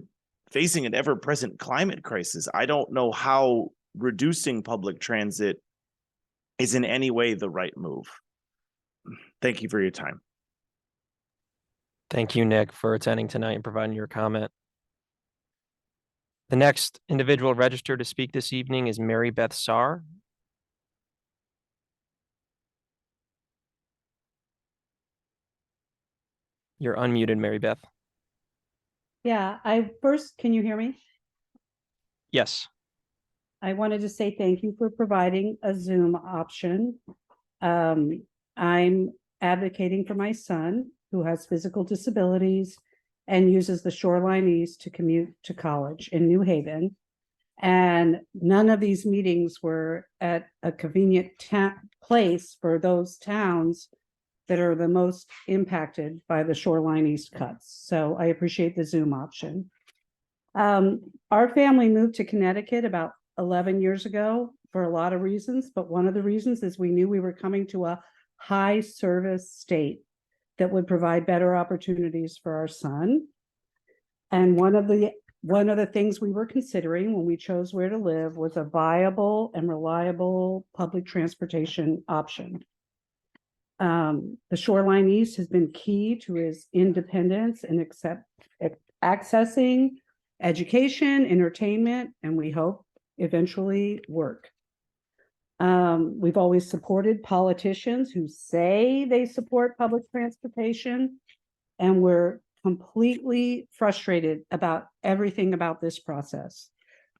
facing an ever-present climate crisis. I don't know how reducing public transit is in any way the right move. Thank you for your time. Thank you, Nick, for attending tonight and providing your comment. The next individual registered to speak this evening is Mary Beth Saar. You're unmuted, Mary Beth. Yeah, can you hear me? Yes. I wanted to say thank you for providing a Zoom option. I'm advocating for my son who has physical disabilities and uses the Shoreline East to commute to college in New Haven. And none of these meetings were at a convenient place for those towns that are the most impacted by the Shoreline East cuts. So I appreciate the Zoom option. Our family moved to Connecticut about 11 years ago for a lot of reasons, but one of the reasons is we knew we were coming to a high service state that would provide better opportunities for our son. And one of the things we were considering when we chose where to live was a viable and reliable public transportation option. The Shoreline East has been key to his independence and accessing education, entertainment, and we hope eventually work. We've always supported politicians who say they support public transportation, and we're completely frustrated about everything about this process.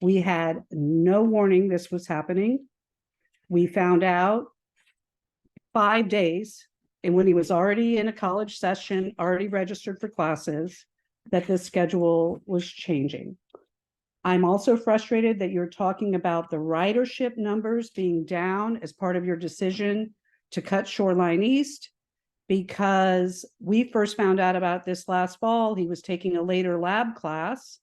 We had no warning this was happening. We found out 5 days, and when he was already in a college session, already registered for classes, that the schedule was changing. I'm also frustrated that you're talking about the ridership numbers being down as part of your decision to cut Shoreline East, because we first found out about this last fall. He was taking a later lab class,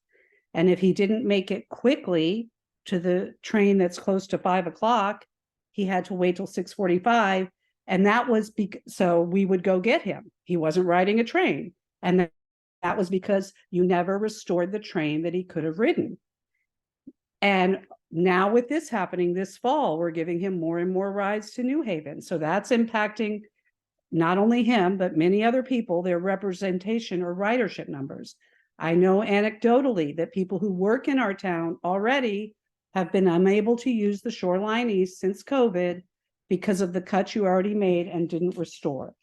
and if he didn't make it quickly to the train that's close to 5 o'clock, he had to wait till 6:45. And that was so we would go get him. He wasn't riding a train. And that was because you never restored the train that he could have ridden. And now with this happening this fall, we're giving him more and more rides to New Haven. So that's impacting not only him, but many other people, their representation or ridership numbers. I know anecdotally that people who work in our town already have been unable to use the Shoreline East since COVID because of the cuts you already made and didn't restore.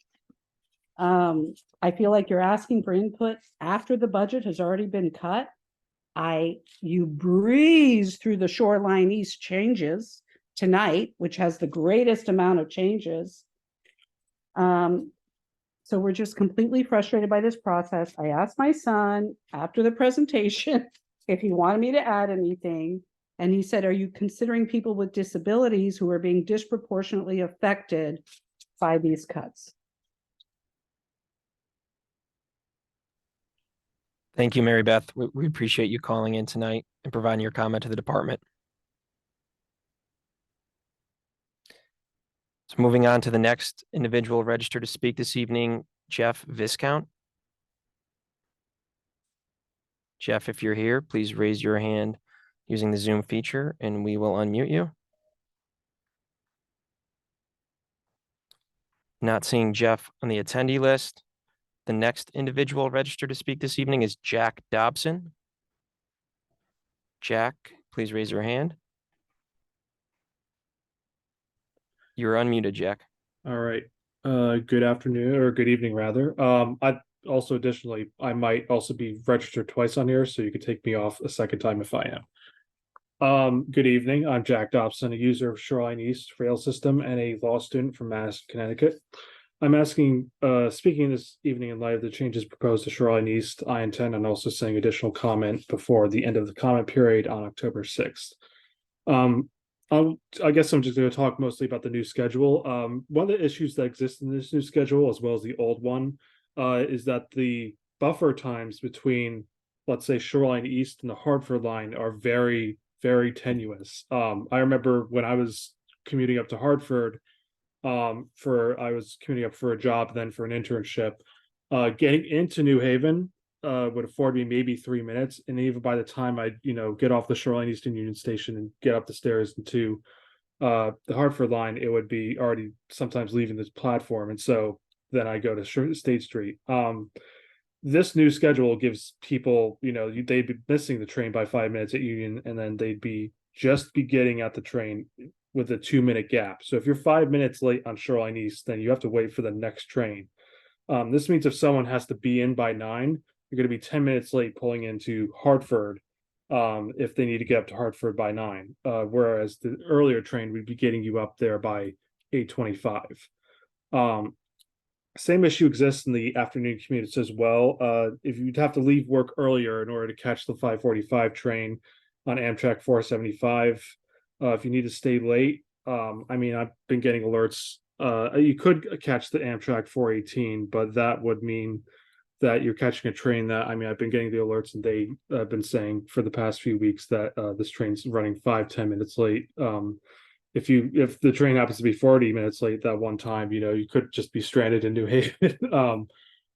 I feel like you're asking for input after the budget has already been cut. You breeze through the Shoreline East changes tonight, which has the greatest amount of changes. So we're just completely frustrated by this process. I asked my son after the presentation if he wanted me to add anything. And he said, are you considering people with disabilities who are being disproportionately affected by these cuts? Thank you, Mary Beth. We appreciate you calling in tonight and providing your comment to the department. So moving on to the next individual registered to speak this evening, Jeff Viscount. Jeff, if you're here, please raise your hand using the Zoom feature and we will unmute you. Not seeing Jeff on the attendee list. The next individual registered to speak this evening is Jack Dobson. Jack, please raise your hand. You're unmuted, Jack. All right. Good afternoon or good evening, rather. I also additionally, I might also be registered twice on here, so you could take me off a second time if I am. Good evening. I'm Jack Dobson, a user of Shoreline East Rail System and a law student from Madison, Connecticut. I'm asking, speaking this evening in light of the changes proposed to Shoreline East, I intend on also saying additional comment before the end of the comment period on October 6th. I guess I'm just going to talk mostly about the new schedule. One of the issues that exists in this new schedule, as well as the old one, is that the buffer times between, let's say, Shoreline East and the Hartford line are very, very tenuous. I remember when I was commuting up to Hartford, I was commuting up for a job, then for an internship. Getting into New Haven would afford me maybe 3 minutes, and even by the time I, get off the Shoreline Eastern Union Station and get up the stairs into the Hartford line, it would be already sometimes leaving this platform, and so then I go to State Street. This new schedule gives people, they'd be missing the train by 5 minutes at Union, and then they'd be getting at the train with a 2-minute gap. So if you're 5 minutes late on Shoreline East, then you have to wait for the next train. This means if someone has to be in by 9, you're going to be 10 minutes late pulling into Hartford if they need to get up to Hartford by 9. Whereas the earlier train would be getting you up there by 8:25. Same issue exists in the afternoon commutes as well. If you'd have to leave work earlier in order to catch the 5:45 train on Amtrak 475, if you need to stay late, I've been getting alerts. You could catch the Amtrak 418, but that would mean that you're catching a train that, I've been getting the alerts, and they have been saying for the past few weeks that this train's running 5-10 minutes late. If the train happens to be 40 minutes late that one time, you could just be stranded in New Haven.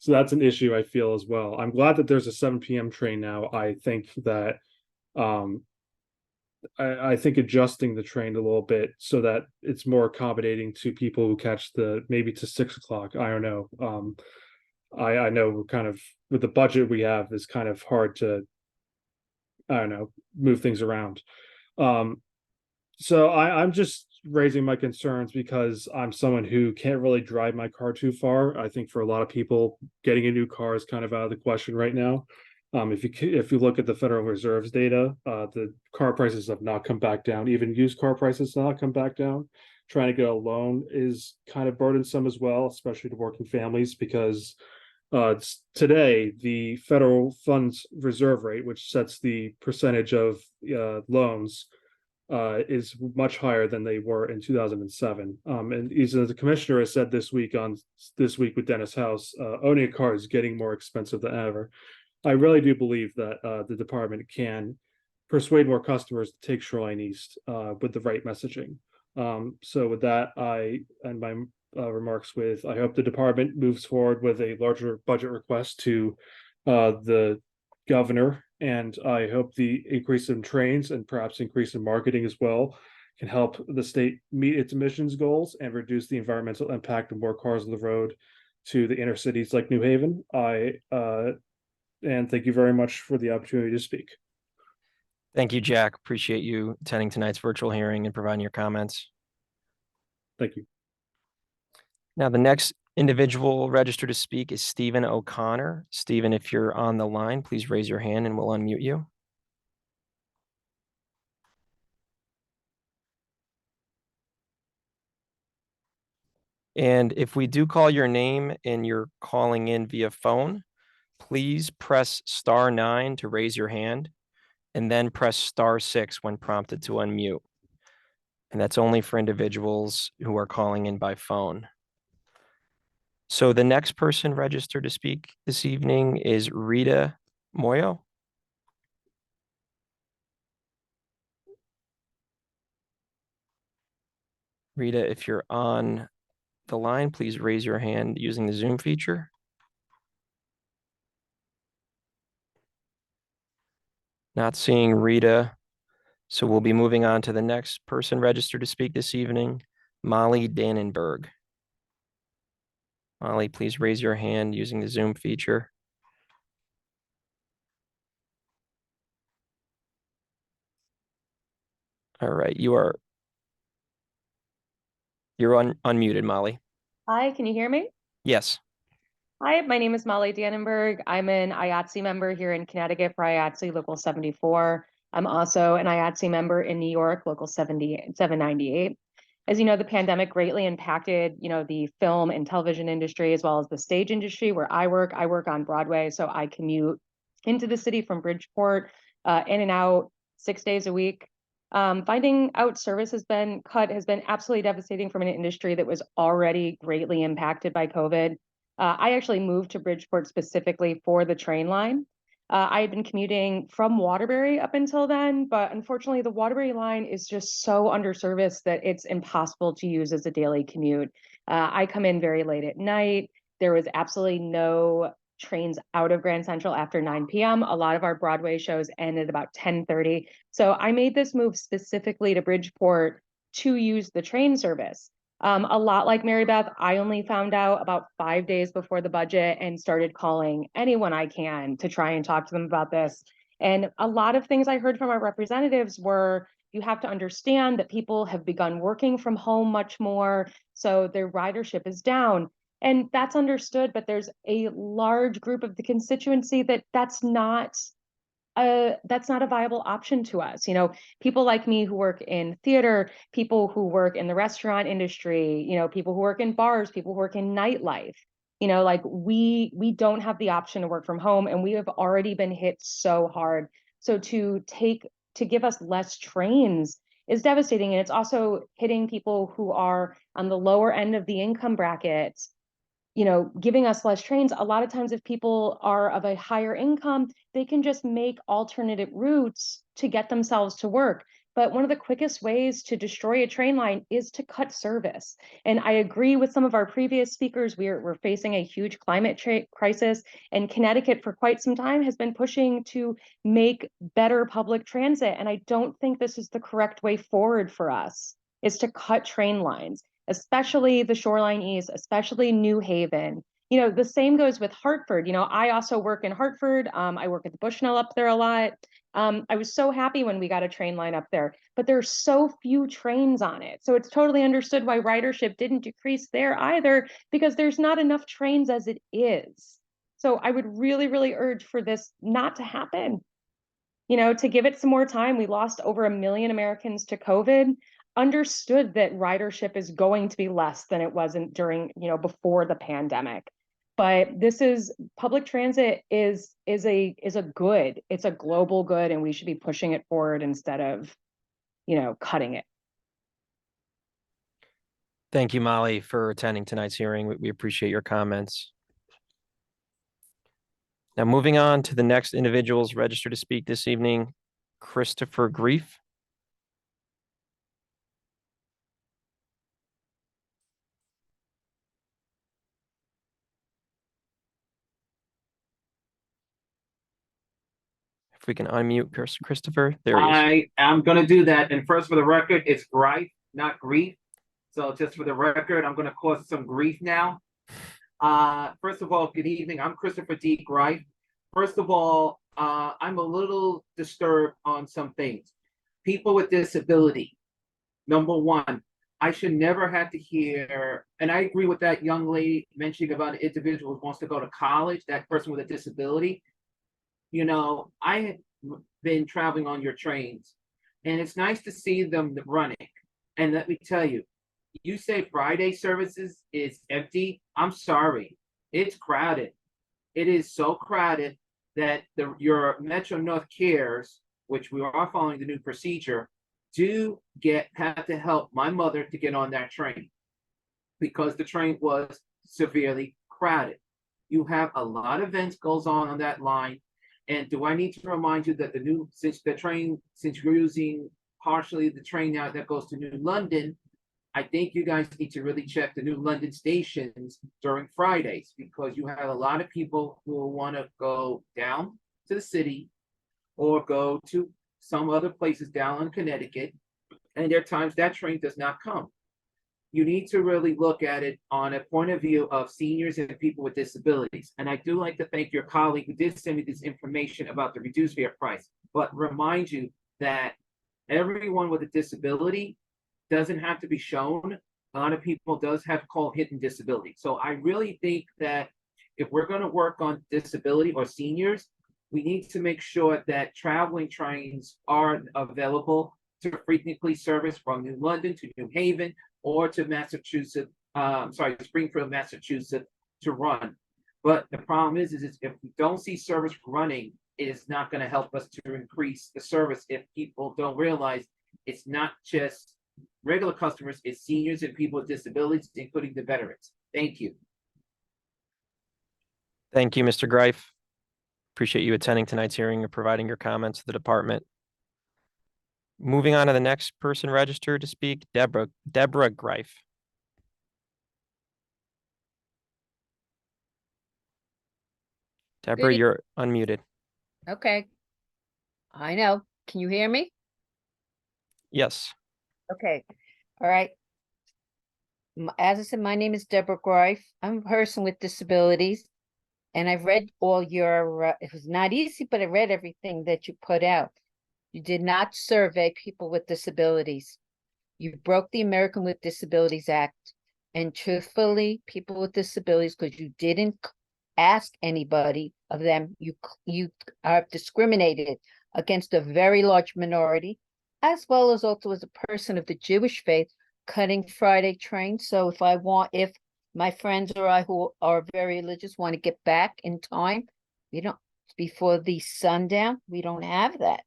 So that's an issue I feel as well. I'm glad that there's a 7 p.m. train now. I think that um I think adjusting the train a little bit so that it's more accommodating to people who catch the maybe to 6 o'clock. I don't know. I know we're kind of with the budget we have is kind of hard to, I don't know, move things around. Um, so I'm just raising my concerns because I'm someone who can't really drive my car too far. I think for a lot of people, getting a new car is kind of out of the question right now. If you look at the Federal Reserve's data, the car prices have not come back down. Even used car prices have not come back down. Trying to get a loan is kind of burdensome as well, especially to working families, because today the federal funds reserve rate, which sets the percentage of loans, is much higher than they were in 2007. And even the commissioner has said this week with Dennis House, owning a car is getting more expensive than ever. I really do believe that the department can persuade more customers to take Shoreline East with the right messaging. So with that, I end my remarks with, I hope the department moves forward with a larger budget request to the governor, and I hope the increase in trains and perhaps increase in marketing as well can help the state meet its emissions goals and reduce the environmental impact of more cars on the road to the inner cities like New Haven. And thank you very much for the opportunity to speak. Thank you, Jack. Appreciate you attending tonight's virtual hearing and providing your comments. Thank you. Now, the next individual registered to speak is Stephen O'Connor. Stephen, if you're on the line, please raise your hand and we'll unmute you. And if we do call your name and you're calling in via phone, please press *9 to raise your hand and then press *6 when prompted to unmute. And that's only for individuals who are calling in by phone. So the next person registered to speak this evening is Rita Moyo. Rita, if you're on the line, please raise your hand using the Zoom feature. Not seeing Rita, so we'll be moving on to the next person registered to speak this evening, Molly Dannenberg. Molly, please raise your hand using the Zoom feature. All right, you're unmuted, Molly. Hi, can you hear me? Yes. Hi, my name is Molly Dannenberg. I'm an IATSE member here in Connecticut for IATSE Local 74. I'm also an IATSE member in New York, Local 798. As you know, the pandemic greatly impacted, the film and television industry, as well as the stage industry where I work. I work on Broadway, so I commute into the city from Bridgeport, in and out 6 days a week. Finding out service has been absolutely devastating from an industry that was already greatly impacted by COVID. I actually moved to Bridgeport specifically for the train line. I had been commuting from Waterbury up until then, but unfortunately the Waterbury line is just so underserviced that it's impossible to use as a daily commute. I come in very late at night. There was absolutely no trains out of Grand Central after 9 p.m. A lot of our Broadway shows end at about 10:30. So I made this move specifically to Bridgeport to use the train service. A lot like Mary Beth, I only found out about 5 days before the budget and started calling anyone I can to try and talk to them about this. And a lot of things I heard from our representatives were, you have to understand that people have begun working from home much more, so their ridership is down. And that's understood, but there's a large group of the constituency that's not a viable option to us. People like me who work in theater, people who work in the restaurant industry, people who work in bars, people who work in nightlife. Like we don't have the option to work from home, and we have already been hit so hard. So to give us less trains is devastating. And it's also hitting people who are on the lower end of the income bracket. Giving us less trains. A lot of times if people are of a higher income, they can just make alternative routes to get themselves to work. but one of the quickest ways to destroy a train line is to cut service. And I agree with some of our previous speakers. We're facing a huge climate crisis, and Connecticut for quite some time has been pushing to make better public transit. And I don't think this is the correct way forward for us, is to cut train lines, especially the Shoreline East, especially New Haven. You know, the same goes with Hartford. You know, I also work in Hartford. I work at the Bushnell up there a lot. I was so happy when we got a train line up there, but there's so few trains on it. So it's totally understood why ridership didn't decrease there either, because there's not enough trains as it is. So I would really, really urge for this not to happen. You know, to give it some more time. We lost over 1 million Americans to COVID. Understood that ridership is going to be less than it wasn't during, you know, before the pandemic. But this is public transit is a good. It's a global good, and we should be pushing it forward instead of, you know, cutting it. Thank you, Molly, for attending tonight's hearing. We appreciate your comments. Now, moving on to the next individuals registered to speak this evening, Christopher Grief. If we can unmute Christopher, there he is. I am going to do that. And first, for the record, it's Grief, not grief. So just for the record, I'm going to cause some grief now. First of all, good evening. I'm Christopher D. Grief. First of all, I'm a little disturbed on some things. People with disability, number one, I should never have to hear, and I agree with that young lady mentioning about an individual who wants to go to college, that person with a disability. You know, I have been traveling on your trains, and it's nice to see them running. And let me tell you, you say Friday services is empty. I'm sorry, it's crowded. It is so crowded that your Metro North Cares, which we are following the new procedure, have to help my mother to get on that train because the train was severely crowded. You have a lot of events goes on that line. And do I need to remind you that since you're using partially the train now that goes to New London, I think you guys need to really check the New London stations during Fridays, because you have a lot of people who want to go down to the city or go to some other places down in Connecticut, and there are times that train does not come. You need to really look at it on a point of view of seniors and people with disabilities. And I do like to thank your colleague who did send me this information about the reduced fare price, but remind you that everyone with a disability doesn't have to be shown. A lot of people does have called hidden disability. So I really think that if we're going to work on disability or seniors, we need to make sure that traveling trains are available to frequently service from New London to New Haven or to Springfield, Massachusetts to run. But the problem is if we don't see service running, it is not going to help us to increase the service if people don't realize it's not just regular customers, it's seniors and people with disabilities, including the veterans. Thank you. Thank you, Mr. Greif. Appreciate you attending tonight's hearing and providing your comments to the department. Moving on to the next person registered to speak, Deborah Greif. Deborah, you're unmuted. Okay. I know. Can you hear me? Yes. Okay. All right. As I said, my name is Deborah Greif. I'm a person with disabilities, and I've read all your, it was not easy, but I read everything that you put out. You did not survey people with disabilities. You broke the American with Disabilities Act. And truthfully, people with disabilities, because you didn't ask anybody of them, you are discriminated against a very large minority, as well as also as a person of the Jewish faith, cutting Friday trains. So if my friends or I who are very religious want to get back in time, before the sundown, we don't have that.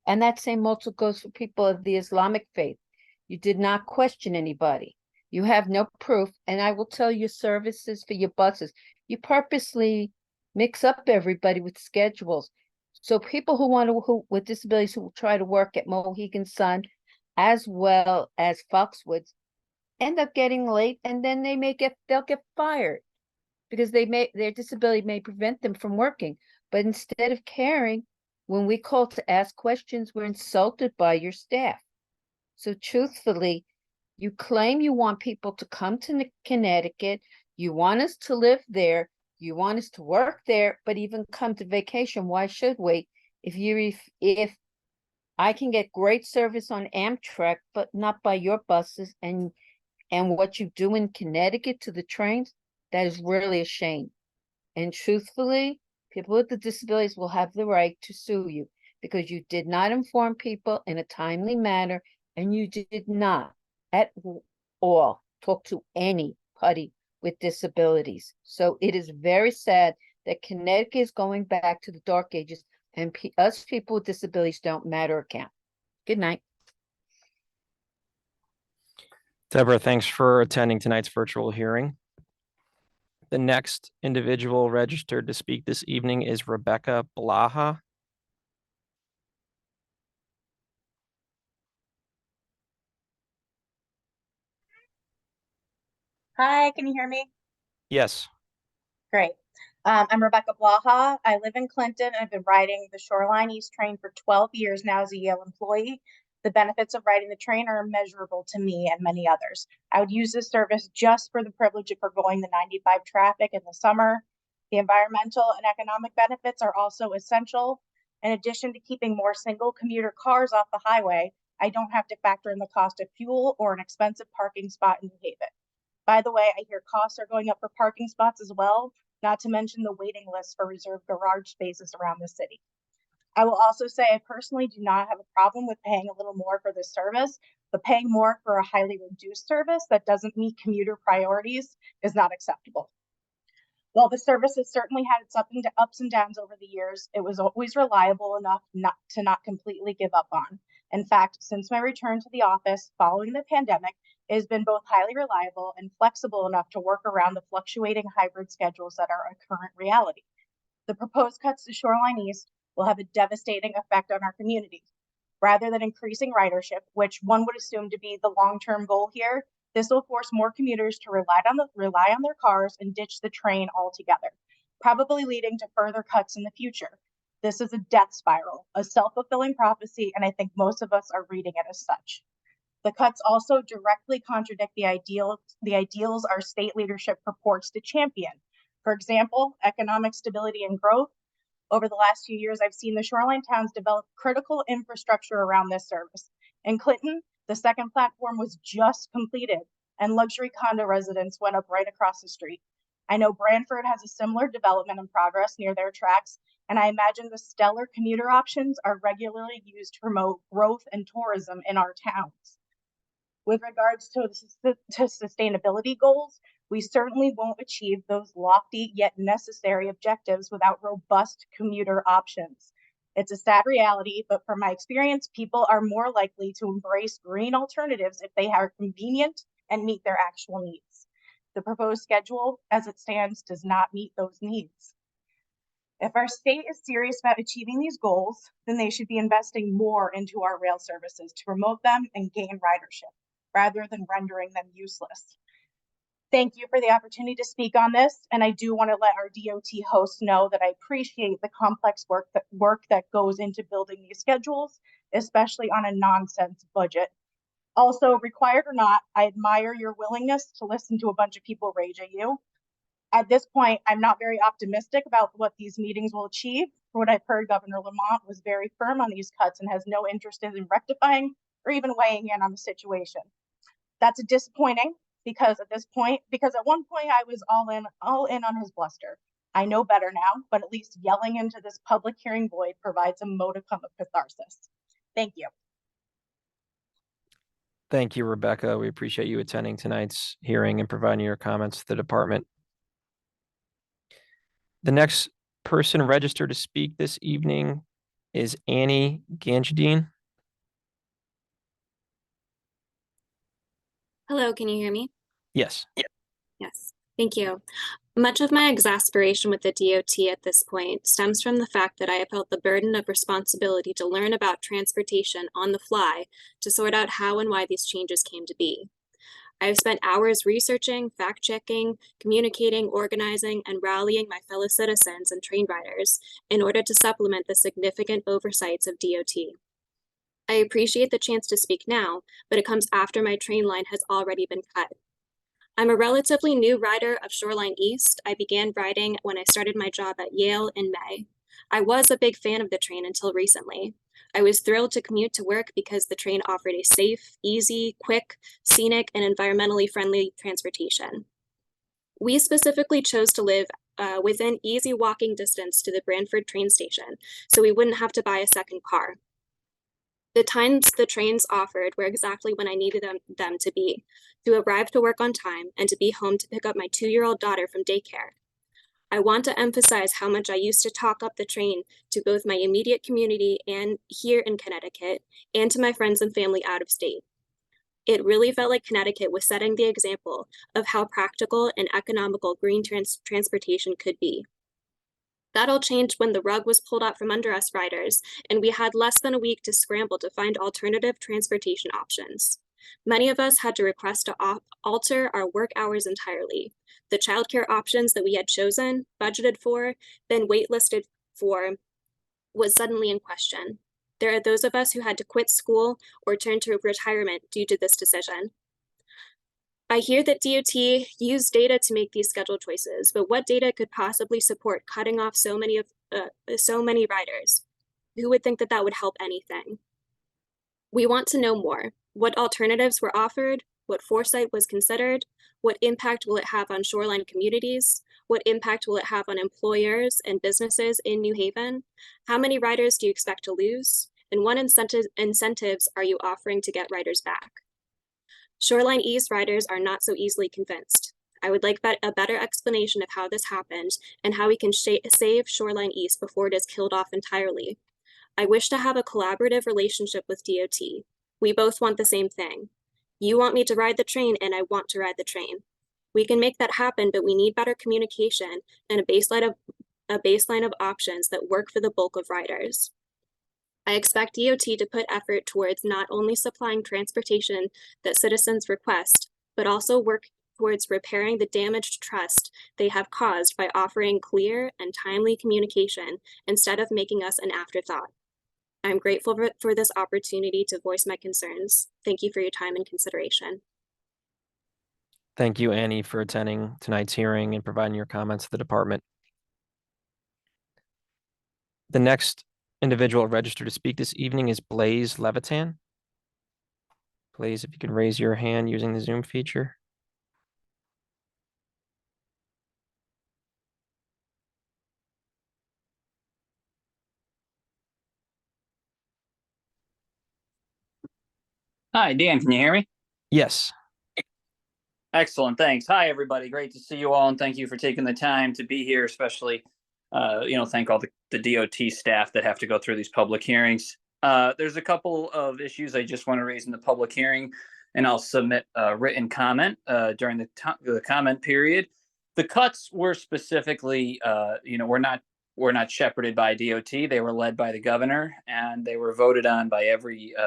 And that same also goes for people of the Islamic faith. You did not question anybody. You have no proof. And I will tell you, services for your buses, you purposely mix up everybody with schedules. So people who with disabilities who try to work at Mohegan Sun as well as Foxwoods end up getting late, and then they'll get fired because their disability may prevent them from working. But instead of caring, when we call to ask questions, we're insulted by your staff. So truthfully, you claim you want people to come to Connecticut, you want us to live there, you want us to work there, but even come to vacation. Why should we? If I can get great service on Amtrak, but not by your buses, and what you do in Connecticut to the trains, that is really a shame. And truthfully, people with the disabilities will have the right to sue you because you did not inform people in a timely manner, and you did not at all talk to anybody with disabilities. So it is very sad that Connecticut is going back to the dark ages, and us people with disabilities don't matter or count. Good night. Deborah, thanks for attending tonight's virtual hearing. The next individual registered to speak this evening is Rebecca Blaha. Hi, can you hear me? Yes. Great. I'm Rebecca Blaha. I live in Clinton. I've been riding the Shoreline East train for 12 years now as a Yale employee. The benefits of riding the train are immeasurable to me and many others. I would use this service just for the privilege of forgoing the 95 traffic in the summer. The environmental and economic benefits are also essential. In addition to keeping more single commuter cars off the highway, I don't have to factor in the cost of fuel or an expensive parking spot in New Haven. By the way, I hear costs are going up for parking spots as well, not to mention the waiting list for reserved garage spaces around the city. I will also say I personally do not have a problem with paying a little more for this service, but paying more for a highly reduced service that doesn't meet commuter priorities is not acceptable. While the service has certainly had its ups and downs over the years, it was always reliable enough not completely give up on. In fact, since my return to the office following the pandemic, it has been both highly reliable and flexible enough to work around the fluctuating hybrid schedules that are a current reality. The proposed cuts to Shoreline East will have a devastating effect on our community. Rather than increasing ridership, which one would assume to be the long-term goal here, this will force more commuters to rely on their cars and ditch the train altogether, probably leading to further cuts in the future. This is a death spiral, a self-fulfilling prophecy, and I think most of us are reading it as such. The cuts also directly contradict the ideals our state leadership purports to champion. For example, economic stability and growth. Over the last few years, I've seen the shoreline towns develop critical infrastructure around this service. In Clinton, the second platform was just completed, and luxury condo residents went up right across the street. I know Branford has a similar development in progress near their tracks, and I imagine the stellar commuter options are regularly used to promote growth and tourism in our towns. With regards to sustainability goals, we certainly won't achieve those lofty yet necessary objectives without robust commuter options. It's a sad reality, but from my experience, people are more likely to embrace green alternatives if they are convenient and meet their actual needs. The proposed schedule, as it stands, does not meet those needs. If our state is serious about achieving these goals, then they should be investing more into our rail services to promote them and gain ridership, rather than rendering them useless. Thank you for the opportunity to speak on this, and I do want to let our DOT hosts know that I appreciate the complex work that goes into building these schedules, especially on a nonsense budget. Also, required or not, I admire your willingness to listen to a bunch of people rage at you. At this point, I'm not very optimistic about what these meetings will achieve. For what I've heard, Governor Lamont was very firm on these cuts and has no interest in rectifying or even weighing in on the situation. That's disappointing because at one point I was all in on his bluster. I know better now, but at least yelling into this public hearing void provides a modicum of catharsis. Thank you. Thank you, Rebecca. We appreciate you attending tonight's hearing and providing your comments to the department. The next person registered to speak this evening is Annie Ganjadine. Hello, can you hear me? Yes. Yes. Thank you. Much of my exasperation with the DOT at this point stems from the fact that I have felt the burden of responsibility to learn about transportation on the fly to sort out how and why these changes came to be. I have spent hours researching, fact-checking, communicating, organizing, and rallying my fellow citizens and train riders in order to supplement the significant oversights of DOT. I appreciate the chance to speak now, but it comes after my train line has already been cut. I'm a relatively new rider of Shoreline East. I began riding when I started my job at Yale in May. I was a big fan of the train until recently. I was thrilled to commute to work because the train offered a safe, easy, quick, scenic, and environmentally friendly transportation. We specifically chose to live within easy walking distance to the Branford train station, so we wouldn't have to buy a second car. The times the trains offered were exactly when I needed them to be, to arrive to work on time and to be home to pick up my 2-year-old daughter from daycare. I want to emphasize how much I used to talk up the train to both my immediate community and here in Connecticut and to my friends and family out of state. It really felt like Connecticut was setting the example of how practical and economical green transportation could be. That all changed when the rug was pulled out from under us riders, and we had less than a week to scramble to find alternative transportation options. Many of us had to request to alter our work hours entirely. The childcare options that we had chosen, budgeted for, then waitlisted for, was suddenly in question. There are those of us who had to quit school or turn to retirement due to this decision. I hear that DOT used data to make these schedule choices, but what data could possibly support cutting off so many riders? Who would think that that would help anything? We want to know more. What alternatives were offered? What foresight was considered? What impact will it have on shoreline communities? What impact will it have on employers and businesses in New Haven? How many riders do you expect to lose? And what incentives are you offering to get riders back? Shoreline East riders are not so easily convinced. I would like a better explanation of how this happened and how we can save Shoreline East before it is killed off entirely. I wish to have a collaborative relationship with DOT. We both want the same thing. You want me to ride the train and I want to ride the train. We can make that happen, but we need better communication and a baseline of options that work for the bulk of riders. I expect DOT to put effort towards not only supplying transportation that citizens request, but also work towards repairing the damaged trust they have caused by offering clear and timely communication instead of making us an afterthought. I'm grateful for this opportunity to voice my concerns. Thank you for your time and consideration. Thank you, Annie, for attending tonight's hearing and providing your comments to the department. The next individual registered to speak this evening is Blaze Levitan. Blaze, if you can raise your hand using the Zoom feature. Hi, Dan, can you hear me? Yes. Excellent, thanks. Hi, everybody. Great to see you all, and thank you for taking the time to be here, especially, thank all the DOT staff that have to go through these public hearings. There's a couple of issues I just want to raise in the public hearing, and I'll submit a written comment during the comment period. The cuts were specifically, were not shepherded by DOT. They were led by the governor, and they were voted on by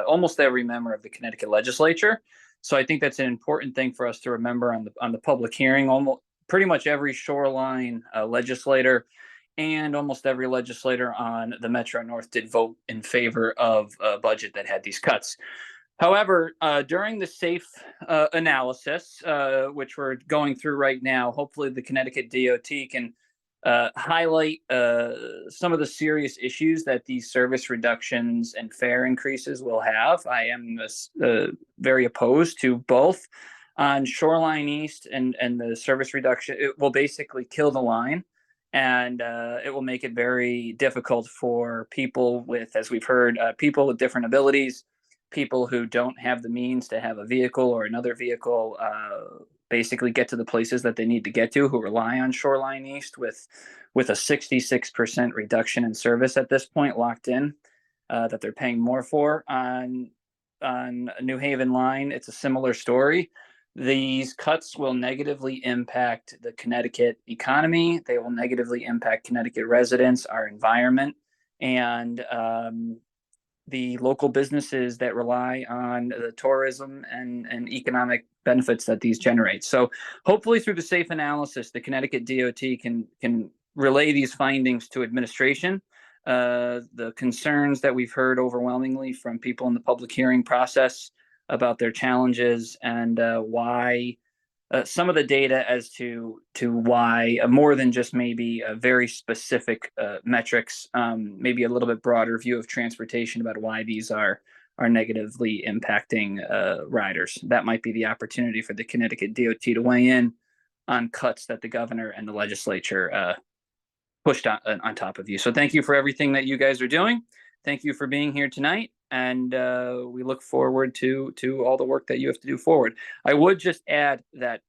almost every member of the Connecticut legislature. So I think that's an important thing for us to remember on the public hearing. Almost pretty much every shoreline legislator and almost every legislator on the Metro North did vote in favor of a budget that had these cuts. However, during the SAFE analysis, which we're going through right now, hopefully the Connecticut DOT can highlight some of the serious issues that these service reductions and fare increases will have. I am very opposed to both. On Shoreline East and the service reduction, it will basically kill the line, and it will make it very difficult for people with, as we've heard, people with different abilities, people who don't have the means to have a vehicle or another vehicle, basically get to the places that they need to get to, who rely on Shoreline East with a 66% reduction in service at this point locked in, that they're paying more for. On New Haven line, it's a similar story. These cuts will negatively impact the Connecticut economy. They will negatively impact Connecticut residents, our environment, and the local businesses that rely on the tourism and economic benefits that these generate. So hopefully through the safe analysis, the Connecticut DOT can relay these findings to administration. The concerns that we've heard overwhelmingly from people in the public hearing process about their challenges and why some of the data as to why more than just maybe a very specific metrics, maybe a little bit broader view of transportation about why these are negatively impacting riders. That might be the opportunity for the Connecticut DOT to weigh in on cuts that the governor and the legislature pushed on top of you. So thank you for everything that you guys are doing. Thank you for being here tonight. And we look forward to all the work that you have to do forward. I would just add that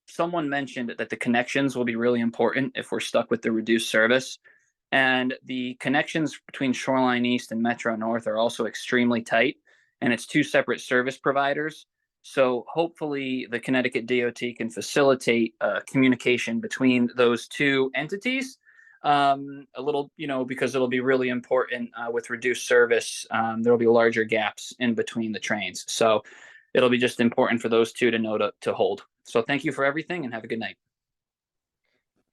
someone mentioned that the connections will be really important if we're stuck with the reduced service. And the connections between Shoreline East and Metro North are also extremely tight. And it's two separate service providers. So hopefully the Connecticut DOT can facilitate communication between those two entities. A little, because it'll be really important with reduced service. There'll be larger gaps in between the trains. So it'll be just important for those two to know to hold. So thank you for everything and have a good night.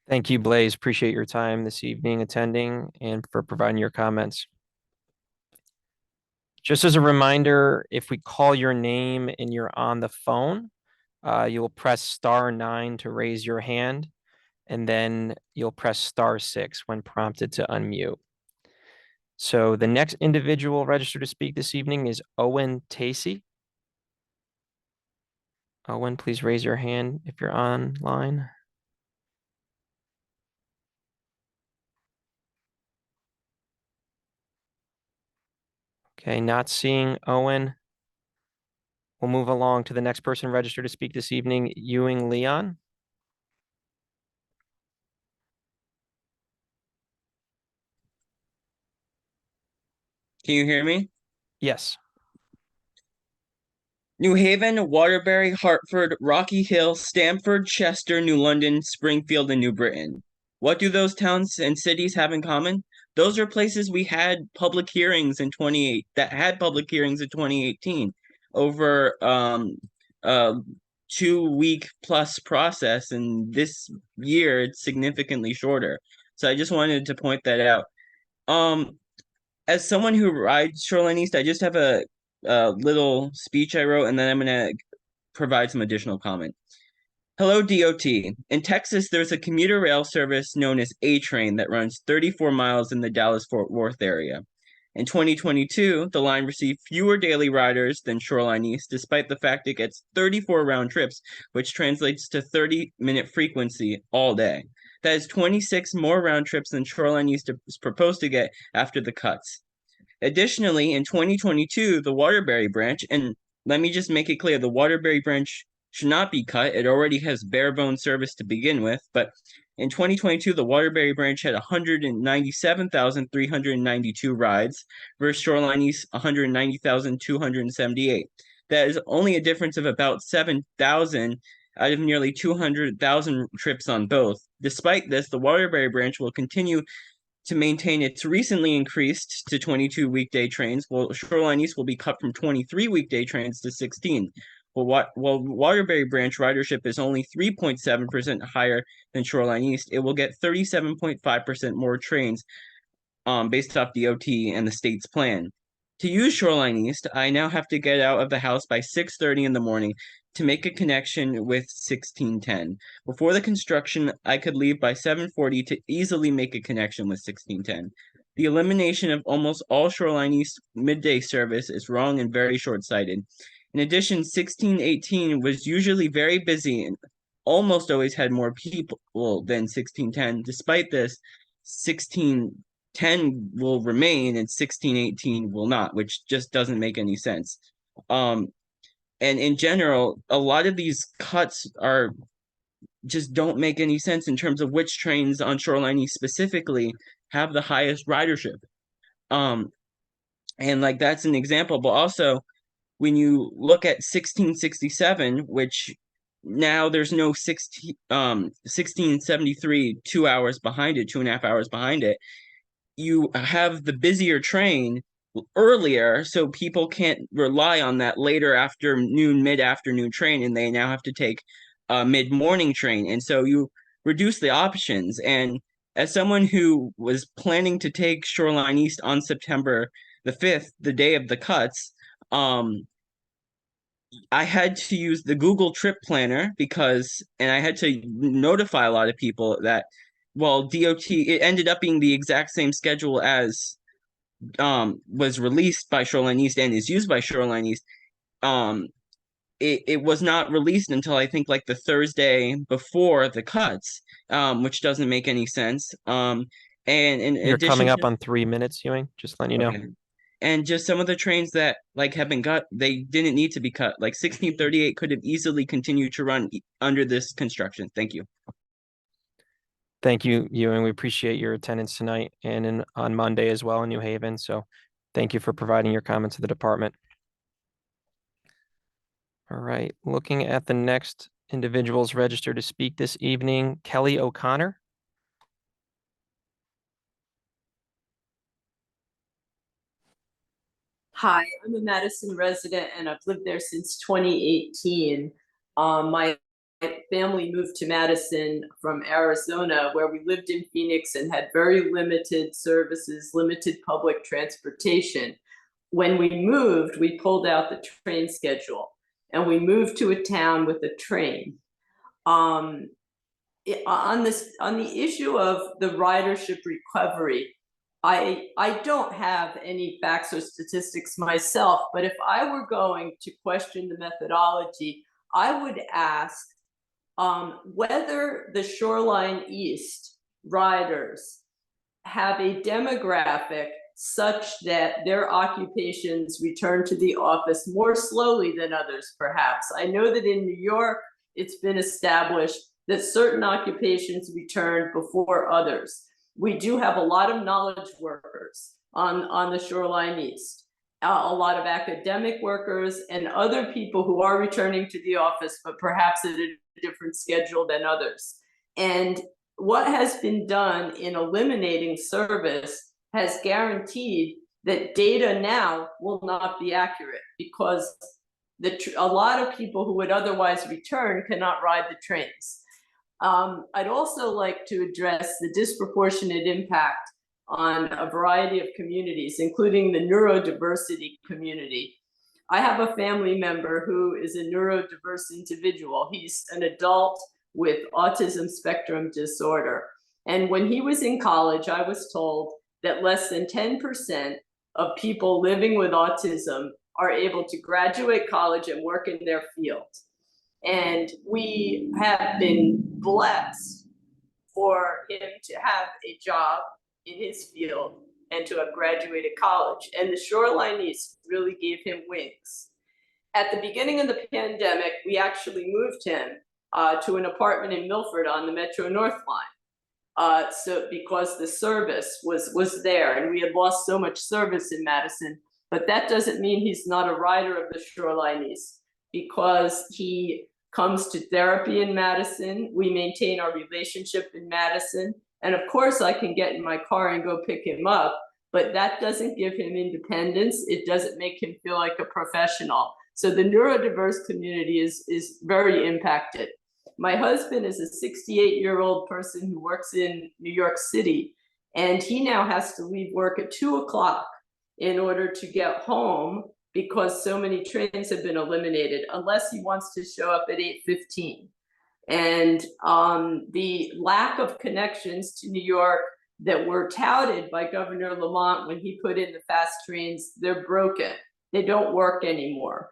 Thank you, Blaze. Appreciate your time this evening attending and for providing your comments. Just as a reminder, if we call your name and you're on the phone, you will press *9 to raise your hand, and then you'll press *6 when prompted to unmute. So the next individual registered to speak this evening is Owen Tacey. Owen, please raise your hand if you're online. Okay, not seeing Owen. We'll move along to the next person registered to speak this evening, Ewing Leon. Can you hear me? Yes. New Haven, Waterbury, Hartford, Rocky Hill, Stamford, Chester, New London, Springfield, and New Britain. What do those towns and cities have in common? Those are places we had public hearings in 2018 over a 2-week plus process, and this year it's significantly shorter. So I just wanted to point that out. As someone who rides Shoreline East, I just have a little speech I wrote, and then I'm going to provide some additional comment. Hello, DOT. In Texas, there's a commuter rail service known as A-Train that runs 34 miles in the Dallas-Fort Worth area. In 2022, the line received fewer daily riders than Shoreline East, despite the fact it gets 34 round trips, which translates to 30-minute frequency all day. That is 26 more round trips than Shoreline East is proposed to get after the cuts. Additionally, in 2022, the Waterbury branch, and let me just make it clear, the Waterbury branch should not be cut. It already has bare bone service to begin with, but in 2022, the Waterbury branch had 197,392 rides versus Shoreline East 190,278. That is only a difference of about 7,000 out of nearly 200,000 trips on both. Despite this, the Waterbury branch will continue to maintain its recently increased to 22 weekday trains, while Shoreline East will be cut from 23 weekday trains to 16. While Waterbury branch ridership is only 3.7% higher than Shoreline East, it will get 37.5% more trains based off DOT and the state's plan. To use Shoreline East, I now have to get out of the house by 6:30 in the morning to make a connection with 1610. Before the construction, I could leave by 7:40 to easily make a connection with 1610. The elimination of almost all Shoreline East midday service is wrong and very short-sighted. In addition, 1618 was usually very busy and almost always had more people than 1610. Despite this, 1610 will remain and 1618 will not, which just doesn't make any sense. And in general, a lot of these cuts just don't make any sense in terms of which trains on Shoreline East specifically have the highest ridership. And like that's an example, but also when you look at 1667, which now there's no 1673 2 hours behind it, 2.5 hours behind it. You have the busier train earlier, so people can't rely on that later afternoon, mid-afternoon train, and they now have to take a mid-morning train. And so you reduce the options. And as someone who was planning to take Shoreline East on September the 5th, the day of the cuts, I had to use the Google Trip Planner and I had to notify a lot of people that, well, DOT, it ended up being the exact same schedule as was released by Shoreline East and is used by Shoreline East. It was not released until I think like the Thursday before the cuts, which doesn't make any sense. And in You're addition coming up to, on 3 minutes, Ewing, just letting you know. okay. And just some of the trains that like have been cut, they didn't need to be cut. Like 1638 could have easily continued to run under this construction. Thank you. Thank you, Ewing. We appreciate your attendance tonight and on Monday as well in New Haven. So thank you for providing your comments to the department. All right, looking at the next individuals registered to speak this evening, Kelly O'Connor. Hi, I'm a Madison resident and I've lived there since 2018. My family moved to Madison from Arizona, where we lived in Phoenix and had very limited services, limited public transportation. When we moved, we pulled out the train schedule and we moved to a town with a train. On the issue of the ridership recovery, I don't have any facts or statistics myself, but if I were going to question the methodology, I would ask whether the Shoreline East riders have a demographic such that their occupations return to the office more slowly than others, perhaps. I know that in New York, it's been established that certain occupations return before others. We do have a lot of knowledge workers on the Shoreline East, a lot of academic workers and other people who are returning to the office, but perhaps at a different schedule than others. And what has been done in eliminating service has guaranteed that data now will not be accurate because a lot of people who would otherwise return cannot ride the trains. I'd also like to address the disproportionate impact on a variety of communities, including the neurodiversity community. I have a family member who is a neurodiverse individual. He's an adult with autism spectrum disorder. And when he was in college, I was told that less than 10% of people living with autism are able to graduate college and work in their field. And we have been blessed for him to have a job in his field and to have graduated college. And the Shoreline East really gave him wings. At the beginning of the pandemic, we actually moved him to an apartment in Milford on the Metro North line. So because the service was there and we had lost so much service in Madison, but that doesn't mean he's not a rider of the Shoreline East because he comes to therapy in Madison. We maintain our relationship in Madison. And of course I can get in my car and go pick him up, but that doesn't give him independence. It doesn't make him feel like a professional. So the neurodiverse community is very impacted. My husband is a 68-year-old person who works in New York City, and he now has to leave work at 2 o'clock in order to get home because so many trains have been eliminated, unless he wants to show up at 8:15. And the lack of connections to New York that were touted by Governor Lamont when he put in the fast trains, they're broken. They don't work anymore.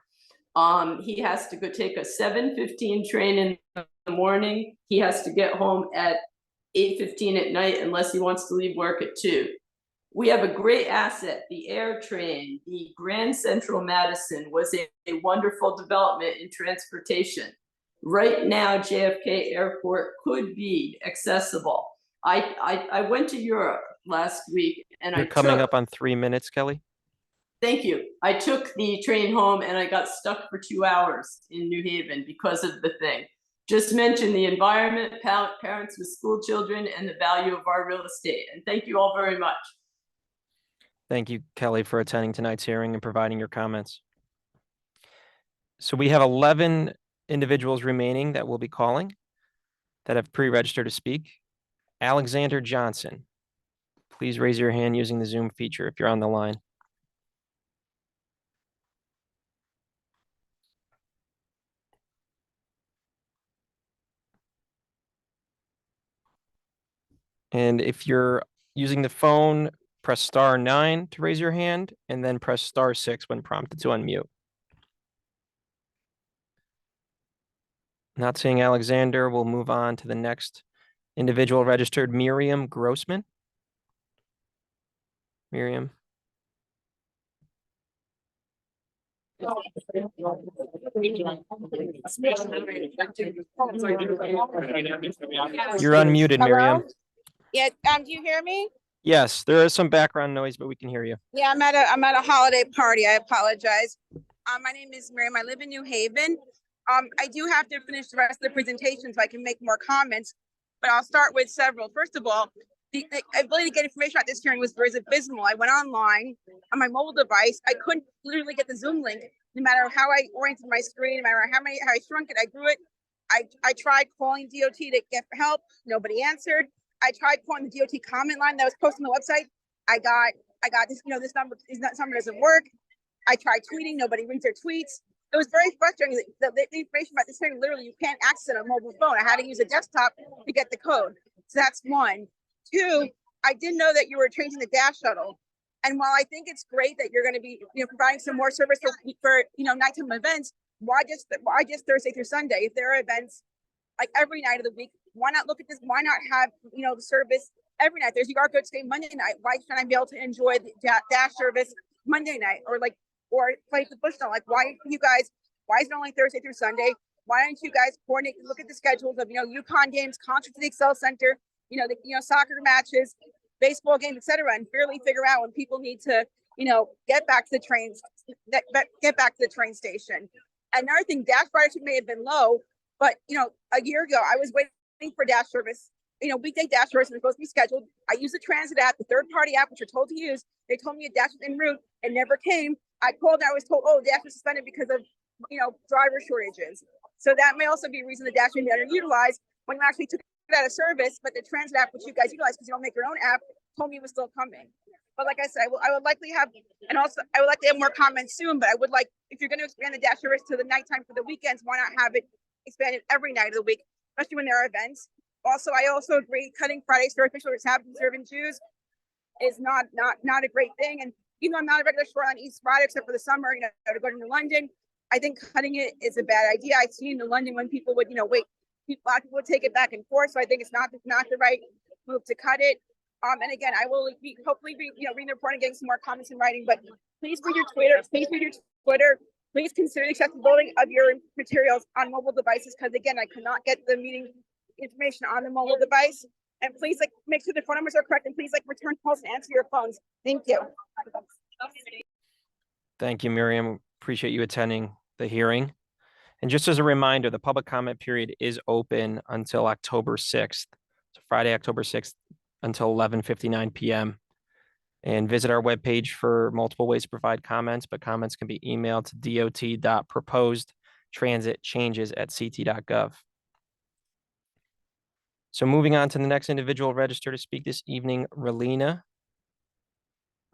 He has to go take a 7:15 train in the morning. He has to get home at 8:15 at night unless he wants to leave work at 2. We have a great asset, the air train. The Grand Central Madison was a wonderful development in transportation. Right now, JFK Airport could be accessible. I went to Europe last week and You're coming up on 3 minutes, Kelly. Thank you. I took the train home and I got stuck for 2 hours in New Haven because of the thing. just mention the environment, parents with school children, and the value of our real estate. And thank you all very much. Thank you, Kelly, for attending tonight's hearing and providing your comments. So we have 11 individuals remaining that we'll be calling that have pre-registered to speak. Alexander Johnson, please raise your hand using the Zoom feature if you're on the line. And if you're using the phone, press *9 to raise your hand and then press *6 when prompted to unmute. Not seeing Alexander, we'll move on to the next individual registered, Miriam Grossman. Miriam. You're unmuted, Miriam. Yeah, do you hear me? Yes, there is some background noise, but we can hear you. Yeah, I'm at a holiday party. I apologize. My name is Miriam. I live in New Haven. I do have to finish the rest of the presentation so I can make more comments, but I'll start with several. First of all, the ability to get information about this hearing was abysmal. I went online on my mobile device. I couldn't literally get the Zoom link, no matter how I oriented my screen, no matter how I shrunk it, I grew it. I tried calling DOT to get help. Nobody answered. I tried calling the DOT comment line that was posted on the website. I got this, this number doesn't work. I tried tweeting, nobody reads their tweets. It was very frustrating. The information about this hearing, literally, you can't access it on a mobile phone. I had to use a desktop to get the code. So that's one. Two, I didn't know that you were changing the dash shuttle. And while I think it's great that you're going to be providing some more service for nighttime events, why just Thursday through Sunday? If there are events like every night of the week, why not look at this? Why not have the service every night? There's Yard Goats Day Monday night. Why can't I be able to enjoy the dash service Monday night or play the bush? Like why is it only Thursday through Sunday? Why don't you guys coordinate, look at the schedules of UConn games, concerts at the Excel Center, soccer matches, baseball games, etc., and fairly figure out when people need to get back to the trains, get back to the train station. Another thing, dash ridership may have been low, but a year ago I was waiting for dash service. Weekday dash service was supposed to be scheduled. I used the transit app, the third-party app, which you're told to use. They told me a dash was en route. It never came. I called and I was told, oh, dash was suspended because of driver shortages. So that may also be a reason the dash may be underutilized when you actually took it out of service. But the transit app, which you guys utilize because you don't make your own app, told me it was still coming. But like I said, I would likely have, and also I would like to have more comments soon. But I would like, if you're going to expand the dash service to the nighttime for the weekends, why not have it expanded every night of the week, especially when there are events? Also, I also agree cutting Fridays for official observant Jews is not a great thing. And even though I'm not a regular Shoreline East rider, except for the summer, to go to London, I think cutting it is a bad idea. I've seen in London when people would, wait, a lot of people would take it back and forth. So I think it's not the right move to cut it. And again, I will hopefully be, reading the report and getting some more comments in writing. But please read your Twitter. Please consider the accessibility of your materials on mobile devices, because again, I cannot get the meeting information on the mobile device. And please make sure the phone numbers are correct, and please return calls and answer your phones. Thank you. Thank you, Miriam. Appreciate you attending the hearing. And just as a reminder, the public comment period is open until October 6th. So Friday, October 6th until 11:59 p.m. And visit our webpage for multiple ways to provide comments, but comments can be emailed to dot.proposedtransitchanges@ct.gov. So moving on to the next individual registered to speak this evening, Relina.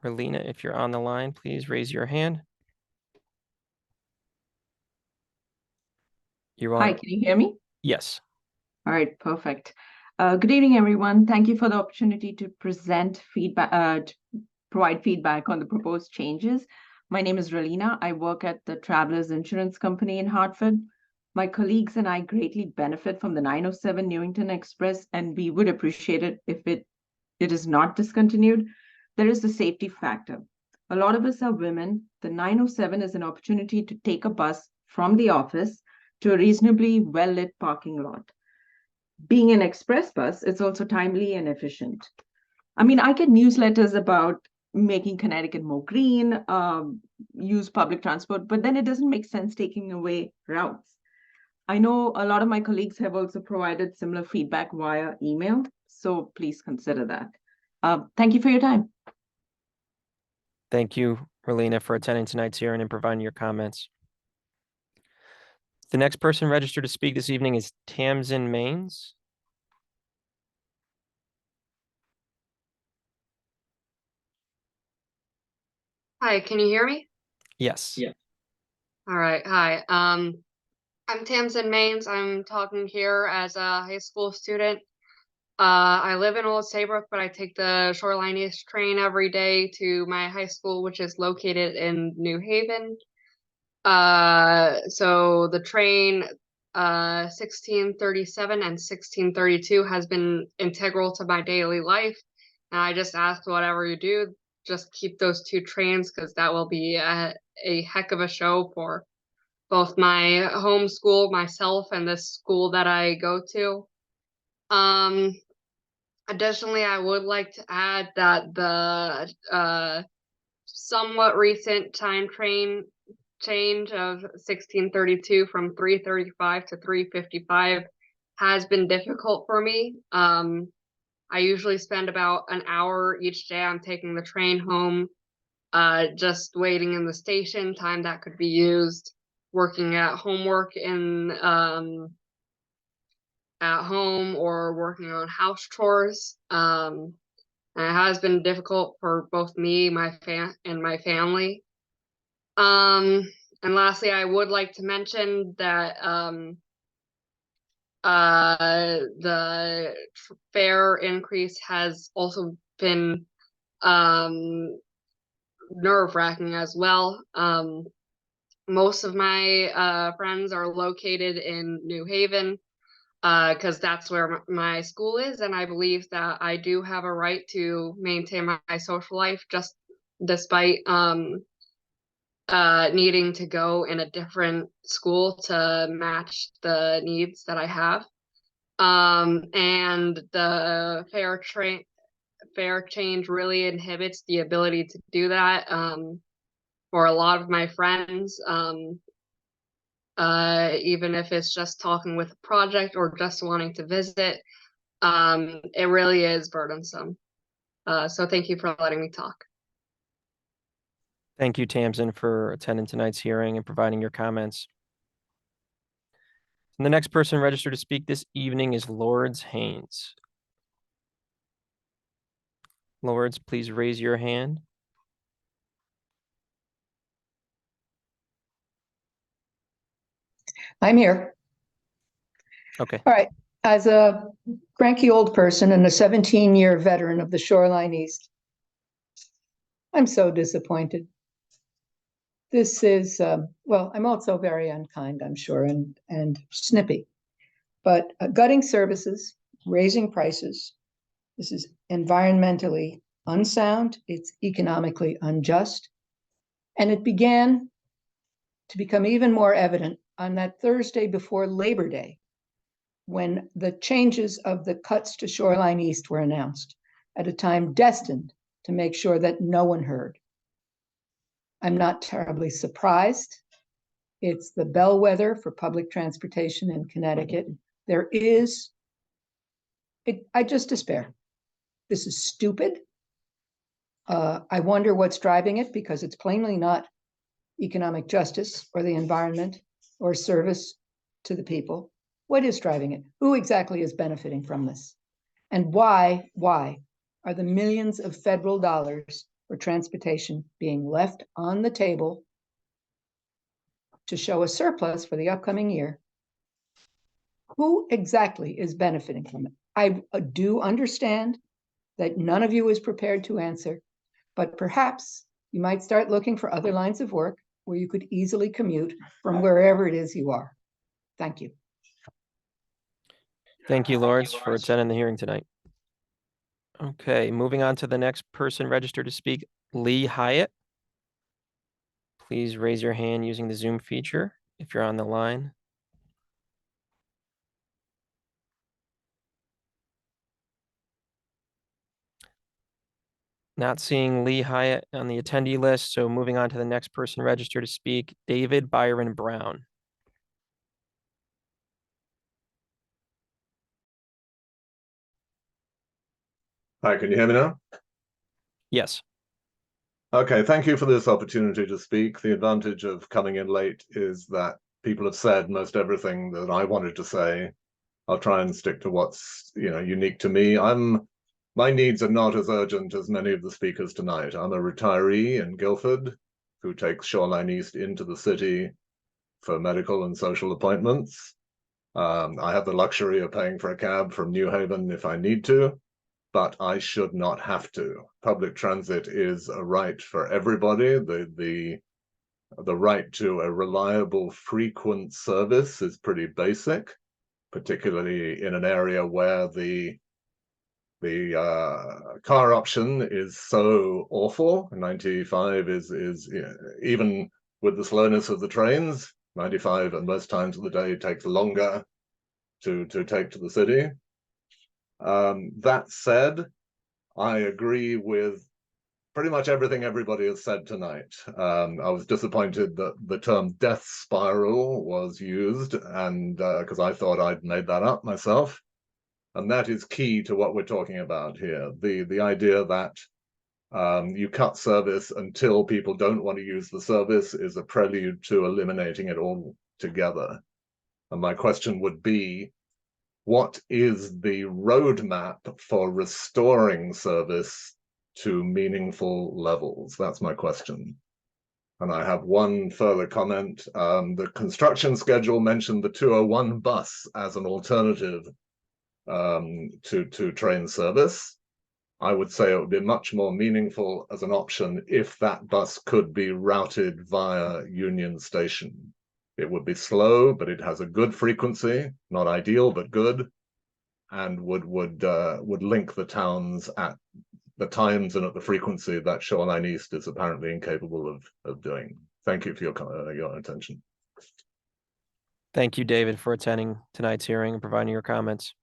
Relina, if you're on the line, please raise your hand. You're on. Hi, can you hear me? Yes. All right, perfect. Good evening, everyone. Thank you for the opportunity to present feedback, provide feedback on the proposed changes. My name is Relina. I work at the Travelers Insurance Company in Hartford. My colleagues and I greatly benefit from the 907 Newington Express, and we would appreciate it if it is not discontinued. There is the safety factor. A lot of us are women. The 907 is an opportunity to take a bus from the office to a reasonably well-lit parking lot. Being an express bus, it's also timely and efficient. I mean, I get newsletters about making Connecticut more green, use public transport, but then it doesn't make sense taking away routes. I know a lot of my colleagues have also provided similar feedback via email, so please consider that. Thank you for your time. Thank you, Relina, for attending tonight's hearing and providing your comments. The next person registered to speak this evening is Tamsin Maines. Hi, can you hear me? Yes. Yeah. All right. Hi. I'm Tamsin Maines. I'm talking here as a high school student. I live in Old Saybrook, but I take the Shoreline East train every day to my high school, which is located in New Haven. So the train 1637 and 1632 has been integral to my daily life. And I just ask whatever you do, just keep those two trains because that will be a heck of a show for both my home school, myself, and this school that I go to. Additionally, I would like to add that the somewhat recent time train change of 1632 from 3:35 to 3:55 has been difficult for me. I usually spend about an hour each day. I'm taking the train home, just waiting in the station, time that could be used working at homework in at home or working on house chores. And it has been difficult for both me, and my family. And lastly, I would like to mention that the fare increase has also been nerve-wracking as well. Most of my friends are located in New Haven because that's where my school is, and I believe that I do have a right to maintain my social life just despite needing to go in a different school to match the needs that I have. And the fare change really inhibits the ability to do that for a lot of my friends. Even if it's just talking with a project or just wanting to visit, it really is burdensome. So thank you for letting me talk. Thank you, Tamsin, for attending tonight's hearing and providing your comments. And the next person registered to speak this evening is Lords Haynes. Lords, please raise your hand. I'm here. Okay. All right. As a cranky old person and a 17-year veteran of the Shoreline East, I'm so disappointed. This is, well, I'm also very unkind, I'm sure, and snippy. But gutting services, raising prices, this is environmentally unsound, it's economically unjust, and it began to become even more evident on that Thursday before Labor Day, when the changes of the cuts to Shoreline East were announced at a time destined to make sure that no one heard. I'm not terribly surprised. It's the bellwether for public transportation in Connecticut. I just despair. This is stupid. I wonder what's driving it because it's plainly not economic justice or the environment or service to the people. What is driving it? Who exactly is benefiting from this? And why are the millions of federal dollars for transportation being left on the table to show a surplus for the upcoming year? Who exactly is benefiting from it? I do understand that none of you is prepared to answer, but perhaps you might start looking for other lines of work where you could easily commute from wherever it is you are. Thank you. Thank you, Lords, for attending the hearing tonight. Okay, moving on to the next person registered to speak, Lee Hyatt. Please raise your hand using the Zoom feature if you're on the line. Not seeing Lee Hyatt on the attendee list, so moving on to the next person registered to speak, David Byron Brown. Hi, can you hear me now? Yes. Okay, thank you for this opportunity to speak. The advantage of coming in late is that people have said most everything that I wanted to say. I'll try and stick to what's, unique to me. My needs are not as urgent as many of the speakers tonight. I'm a retiree in Guildford who takes Shoreline East into the city for medical and social appointments. I have the luxury of paying for a cab from New Haven if I need to, but I should not have to. Public transit is a right for everybody. The right to a reliable, frequent service is pretty basic, particularly in an area where the car option is so awful. 95 is even with the slowness of the trains, 95 at most times of the day takes longer to take to the city. That said, I agree with pretty much everything everybody has said tonight. I was disappointed that the term death spiral was used, and because I thought I'd made that up myself. And that is key to what we're talking about here. The idea that you cut service until people don't want to use the service is a prelude to eliminating it all together. And my question would be, what is the roadmap for restoring service to meaningful levels? That's my question. And I have one further comment. The construction schedule mentioned the 201 bus as an alternative to train service. I would say it would be much more meaningful as an option if that bus could be routed via Union Station. It would be slow, but it has a good frequency, not ideal, but good, and would link the towns at the times and at the frequency that Shoreline East is apparently incapable of doing. Thank you for your attention. Thank you, David, for attending tonight's hearing and providing your comments.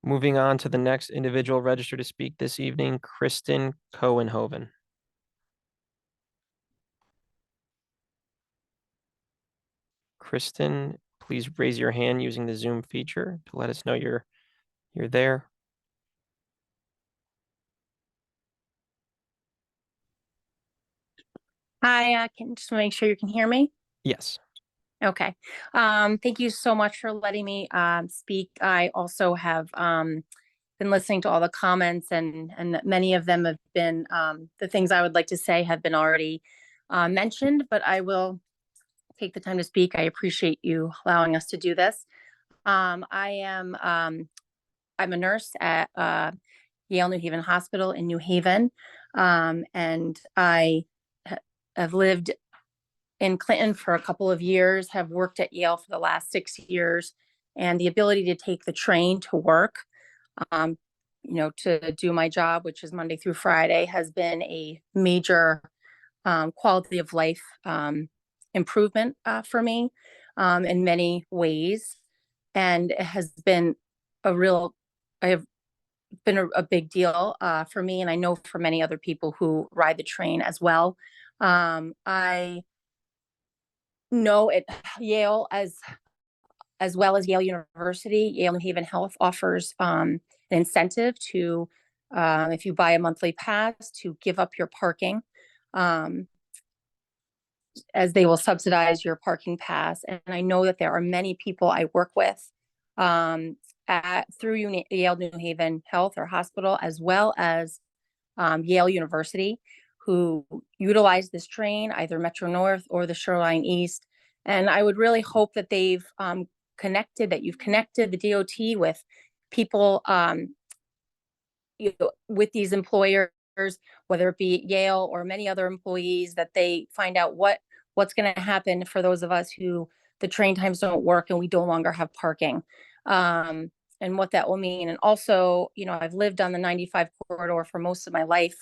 Moving on to the next individual registered to speak this evening, Kristen Cohenhoven. Kristen, please raise your hand using the Zoom feature to let us know you're there. Hi, can just make sure you can hear me. Yes. Okay. Thank you so much for letting me speak. I also have been listening to all the comments, and many of them have been the things I would like to say have been already mentioned, but I will take the time to speak. I appreciate you allowing us to do this. I'm a nurse at Yale New Haven Hospital in New Haven, and I have lived in Clinton for a couple of years, have worked at Yale for the last 6 years, and the ability to take the train to work, to do my job, which is Monday through Friday, has been a major quality of life improvement for me in many ways. And it has been a big deal for me, and I know for many other people who ride the train as well. I know at Yale as well as Yale University, Yale New Haven Health offers an incentive to, if you buy a monthly pass, to give up your parking, as they will subsidize your parking pass. And I know that there are many people I work with through Yale New Haven Health or Hospital, as well as Yale University, who utilize this train, either Metro North or the Shoreline East. And I would really hope that you've connected the DOT with people, with these employers, whether it be Yale or many other employees, that they find out what's going to happen for those of us who the train times don't work and we no longer have parking, and what that will mean. And also, I've lived on the 95 corridor for most of my life,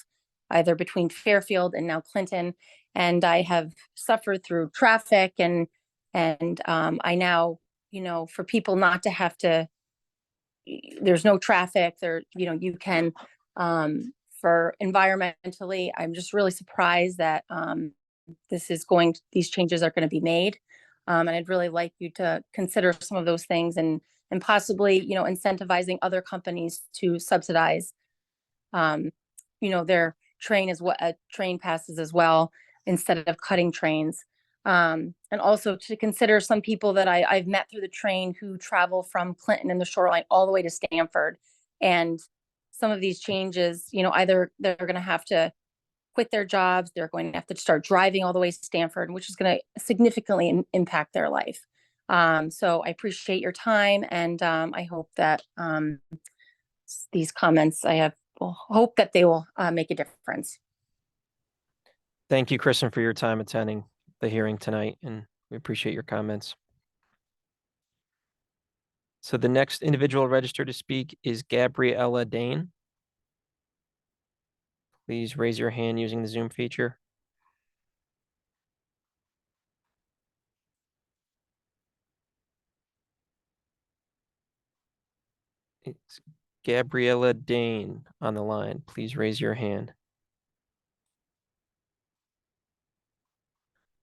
either between Fairfield and now Clinton, and I have suffered through traffic, and I now, for people not to have to, there's no traffic there, you can, for environmentally, I'm just really surprised that these changes are going to be made. And I'd really like you to consider some of those things and and possibly, incentivizing other companies to subsidize, their train passes as well, instead of cutting trains. And also to consider some people that I've met through the train who travel from Clinton and the Shoreline all the way to Stamford. And some of these changes, either they're going to have to quit their jobs, they're going to have to start driving all the way to Stamford, which is going to significantly impact their life. So I appreciate your time, and I hope that these comments hope that they will make a difference. Thank you, Kristen, for your time attending the hearing tonight, and we appreciate your comments. So the next individual registered to speak is Gabriella Dane. Please raise your hand using the Zoom feature. It's Gabriella Dane on the line. Please raise your hand.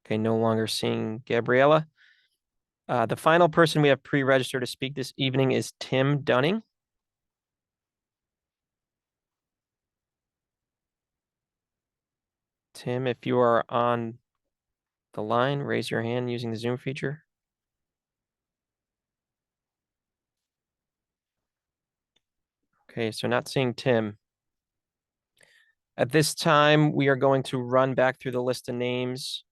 Okay, no longer seeing Gabriella. The final person we have pre-registered to speak this evening is Tim Dunning. Tim, if you are on the line, raise your hand using the Zoom feature. Okay, so not seeing Tim. At this time, we are going to run back through the list of names.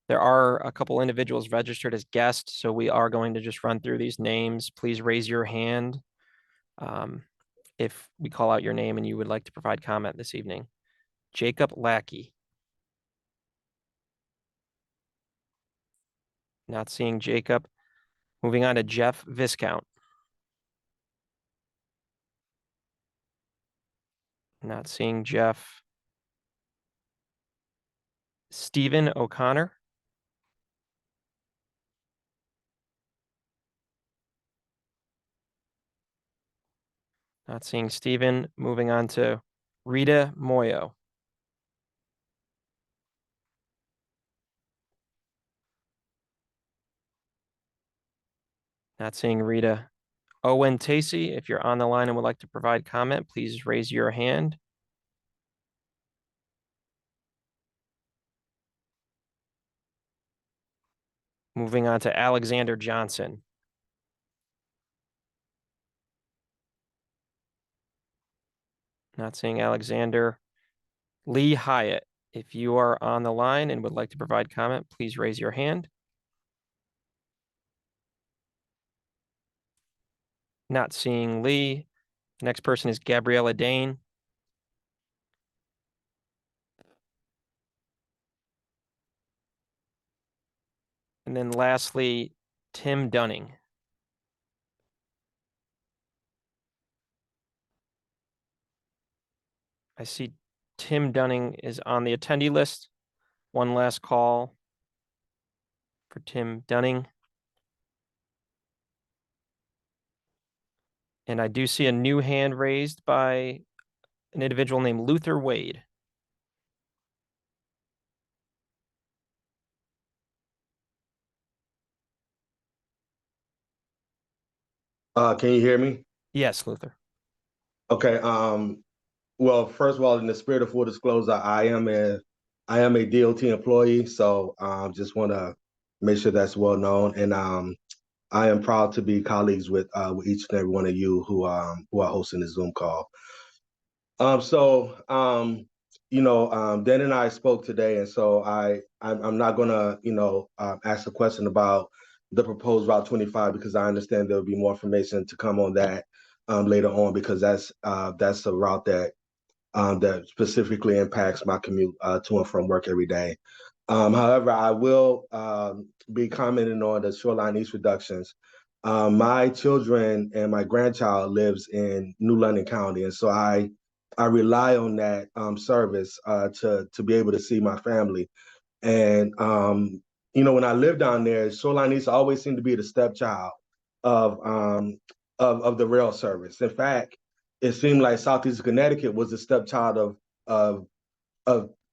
There are a couple individuals registered as guests, so we are going to just run through these names. Please raise your hand if we call out your name and you would like to provide comment this evening. Jacob Lackey. Not seeing Jacob. Moving on to Jeff Viscount. Not seeing Jeff. Stephen O'Connor. Not seeing Stephen. Moving on to Rita Moyo. Not seeing Rita. Owen Tacey, if you're on the line and would like to provide comment, please raise your hand. Moving on to Alexander Johnson. Not seeing Alexander. Lee Hyatt, if you are on the line and would like to provide comment, please raise your hand. Not seeing Lee. The next person is Gabriella Dane. And then lastly, Tim Dunning. I see Tim Dunning is on the attendee list. One last call for Tim Dunning. And I do see a new hand raised by an individual named Luther Wade. Can you hear me? Yes, Luther. Okay. Well, first of all, in the spirit of full disclosure, I am a DOT employee, so just want to make sure that's well known. And I am proud to be colleagues with each and every one of you who are hosting this Zoom call. Dan and I spoke today, and so I'm not gonna ask a question about the proposed Route 25 because I understand there'll be more information to come on that later on because that's a route that specifically impacts my commute to and from work every day. However, I will be commenting on the Shoreline East reductions. My children and my grandchild lives in New London County, and so I rely on that service to be able to see my family. And when I lived down there, Shoreline East always seemed to be the stepchild of the rail service. In fact, it seemed like Southeast Connecticut was the stepchild of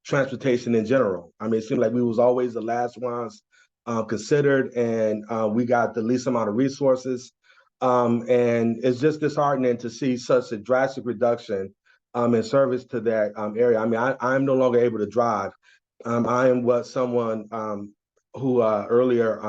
transportation in general. I mean, it seemed like we was always the last ones considered, and we got the least amount of resources. And it's just disheartening to see such a drastic reduction in service to that area. I mean, I'm no longer able to drive. I am what someone who earlier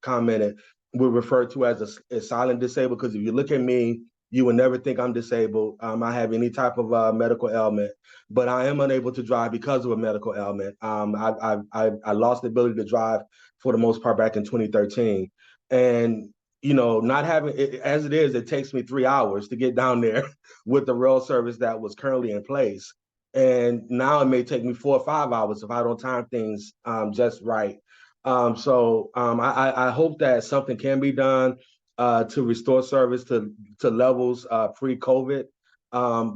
commented would refer to as a silent disabled, because if you look at me, you would never think I'm disabled. I have any type of medical ailment, but I am unable to drive because of a medical ailment. I lost the ability to drive for the most part back in 2013. And not having it as it is, it takes me 3 hours to get down there with the rail service that was currently in place. And now it may take me 4 or 5 hours if I don't time things just right. I hope that something can be done to restore service to levels pre-COVID.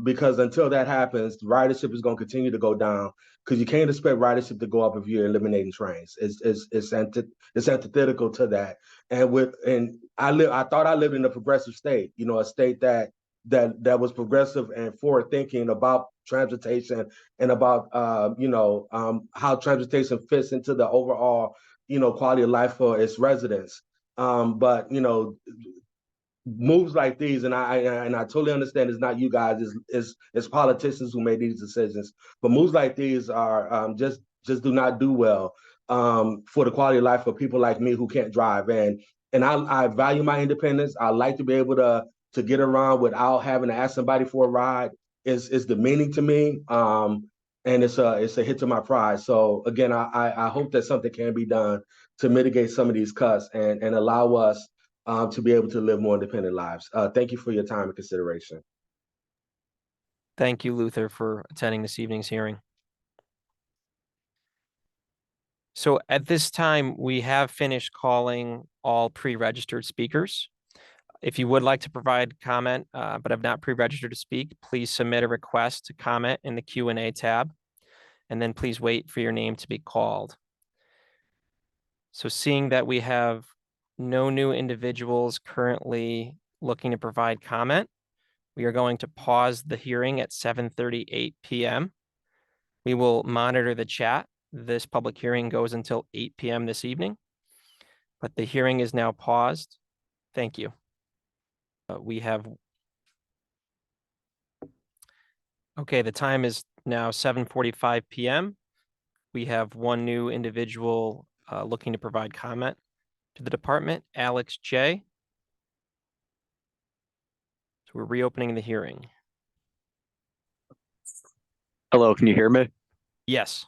Because until that happens, ridership is going to continue to go down, because you can't expect ridership to go up if you're eliminating trains. It's antithetical to that. And I thought I lived in a progressive state, a state that was progressive and forward thinking about transportation and about how transportation fits into the overall quality of life for its residents. But moves like these, and I totally understand it's not you guys, it's politicians who made these decisions. But moves like these are just do not do well for the quality of life for people like me who can't drive. And I value my independence. I like to be able to get around without having to ask somebody for a ride. It's demeaning to me. And it's a hit to my pride. So again, I hope that something can be done to mitigate some of these cuts and allow us to be able to live more independent lives. Thank you for your time and consideration. Thank you, Luther, for attending this evening's hearing. So at this time, we have finished calling all pre-registered speakers. If you would like to provide comment, but have not pre-registered to speak, please submit a request to comment in the Q&A tab, and then please wait for your name to be called. So seeing that we have no new individuals currently looking to provide comment, we are going to pause the hearing at 7:38 p.m. We will monitor the chat. This public hearing goes until 8 p.m. this evening, but the hearing is now paused. Thank you. Okay, the time is now 7:45 p.m. We have one new individual looking to provide comment to the department, Alex J. So we're reopening the hearing. Hello, can you hear me? Yes.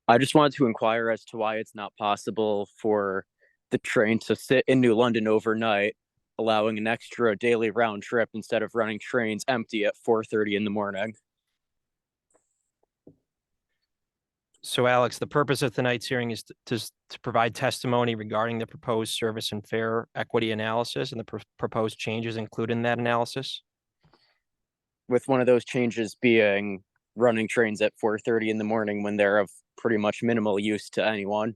I just wanted to inquire as to why it's not possible for the train to sit in New London overnight, allowing an extra daily round trip instead of running trains empty at 4:30 in the morning. So Alex, the purpose of tonight's hearing is to provide testimony regarding the proposed service and fare equity analysis and the proposed changes included in that analysis. With one of those changes being running trains at 4:30 in the morning when they're of pretty much minimal use to anyone,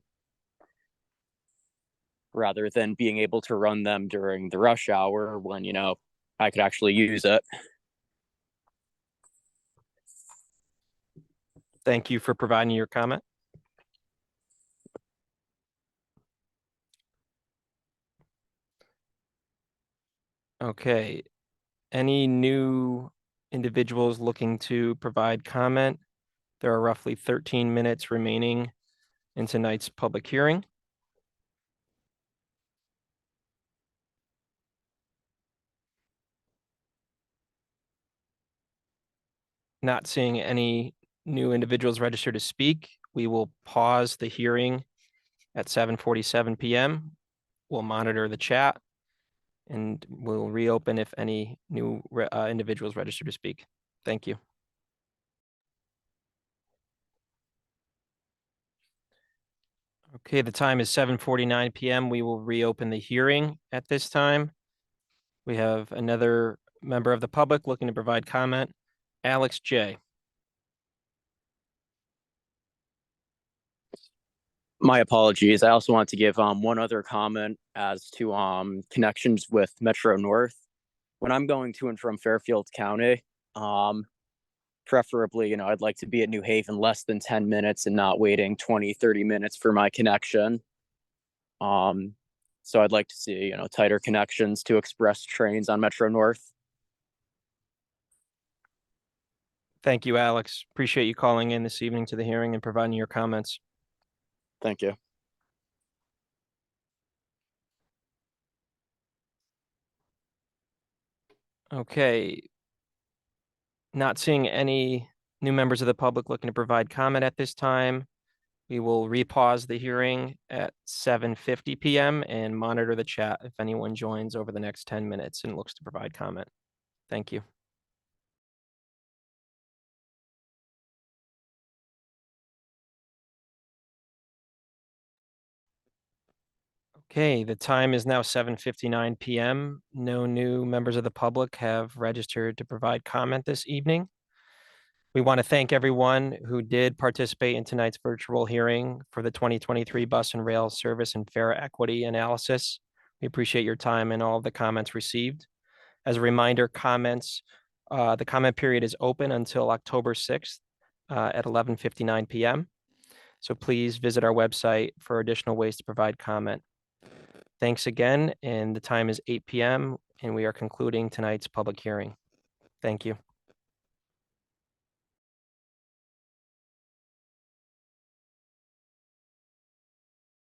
rather than being able to run them during the rush hour when, I could actually use it. Thank you for providing your comment. Okay. Any new individuals looking to provide comment? There are roughly 13 minutes remaining in tonight's public hearing. Not seeing any new individuals registered to speak, we will pause the hearing at 7:47 p.m. We'll monitor the chat and we'll reopen if any new individuals registered to speak. Thank you. Okay, the time is 7:49 p.m. We will reopen the hearing at this time. We have another member of the public looking to provide comment, Alex J. My apologies. I also want to give one other comment as to connections with Metro North. When I'm going to and from Fairfield County, preferably, I'd like to be at New Haven less than 10 minutes and not waiting 20, 30 minutes for my connection. So I'd like to see, you know, tighter connections to express trains on Metro North. Thank you, Alex. Appreciate you calling in this evening to the hearing and providing your comments. Thank you. Okay. Not seeing any new members of the public looking to provide comment at this time. We will repause the hearing at 7:50 p.m. and monitor the chat if anyone joins over the next 10 minutes and looks to provide comment. Thank you. Okay, the time is now 7:59 p.m. No new members of the public have registered to provide comment this evening. We want to thank everyone who did participate in tonight's virtual hearing for the 2023 Bus and Rail Service and Fare Equity Analysis. We appreciate your time and all the comments received. As a reminder, the comment period is open until October 6th at 11:59 p.m. So please visit our website for additional ways to provide comment. Thanks again, and the time is 8 p.m. and we are concluding tonight's public hearing. Thank you.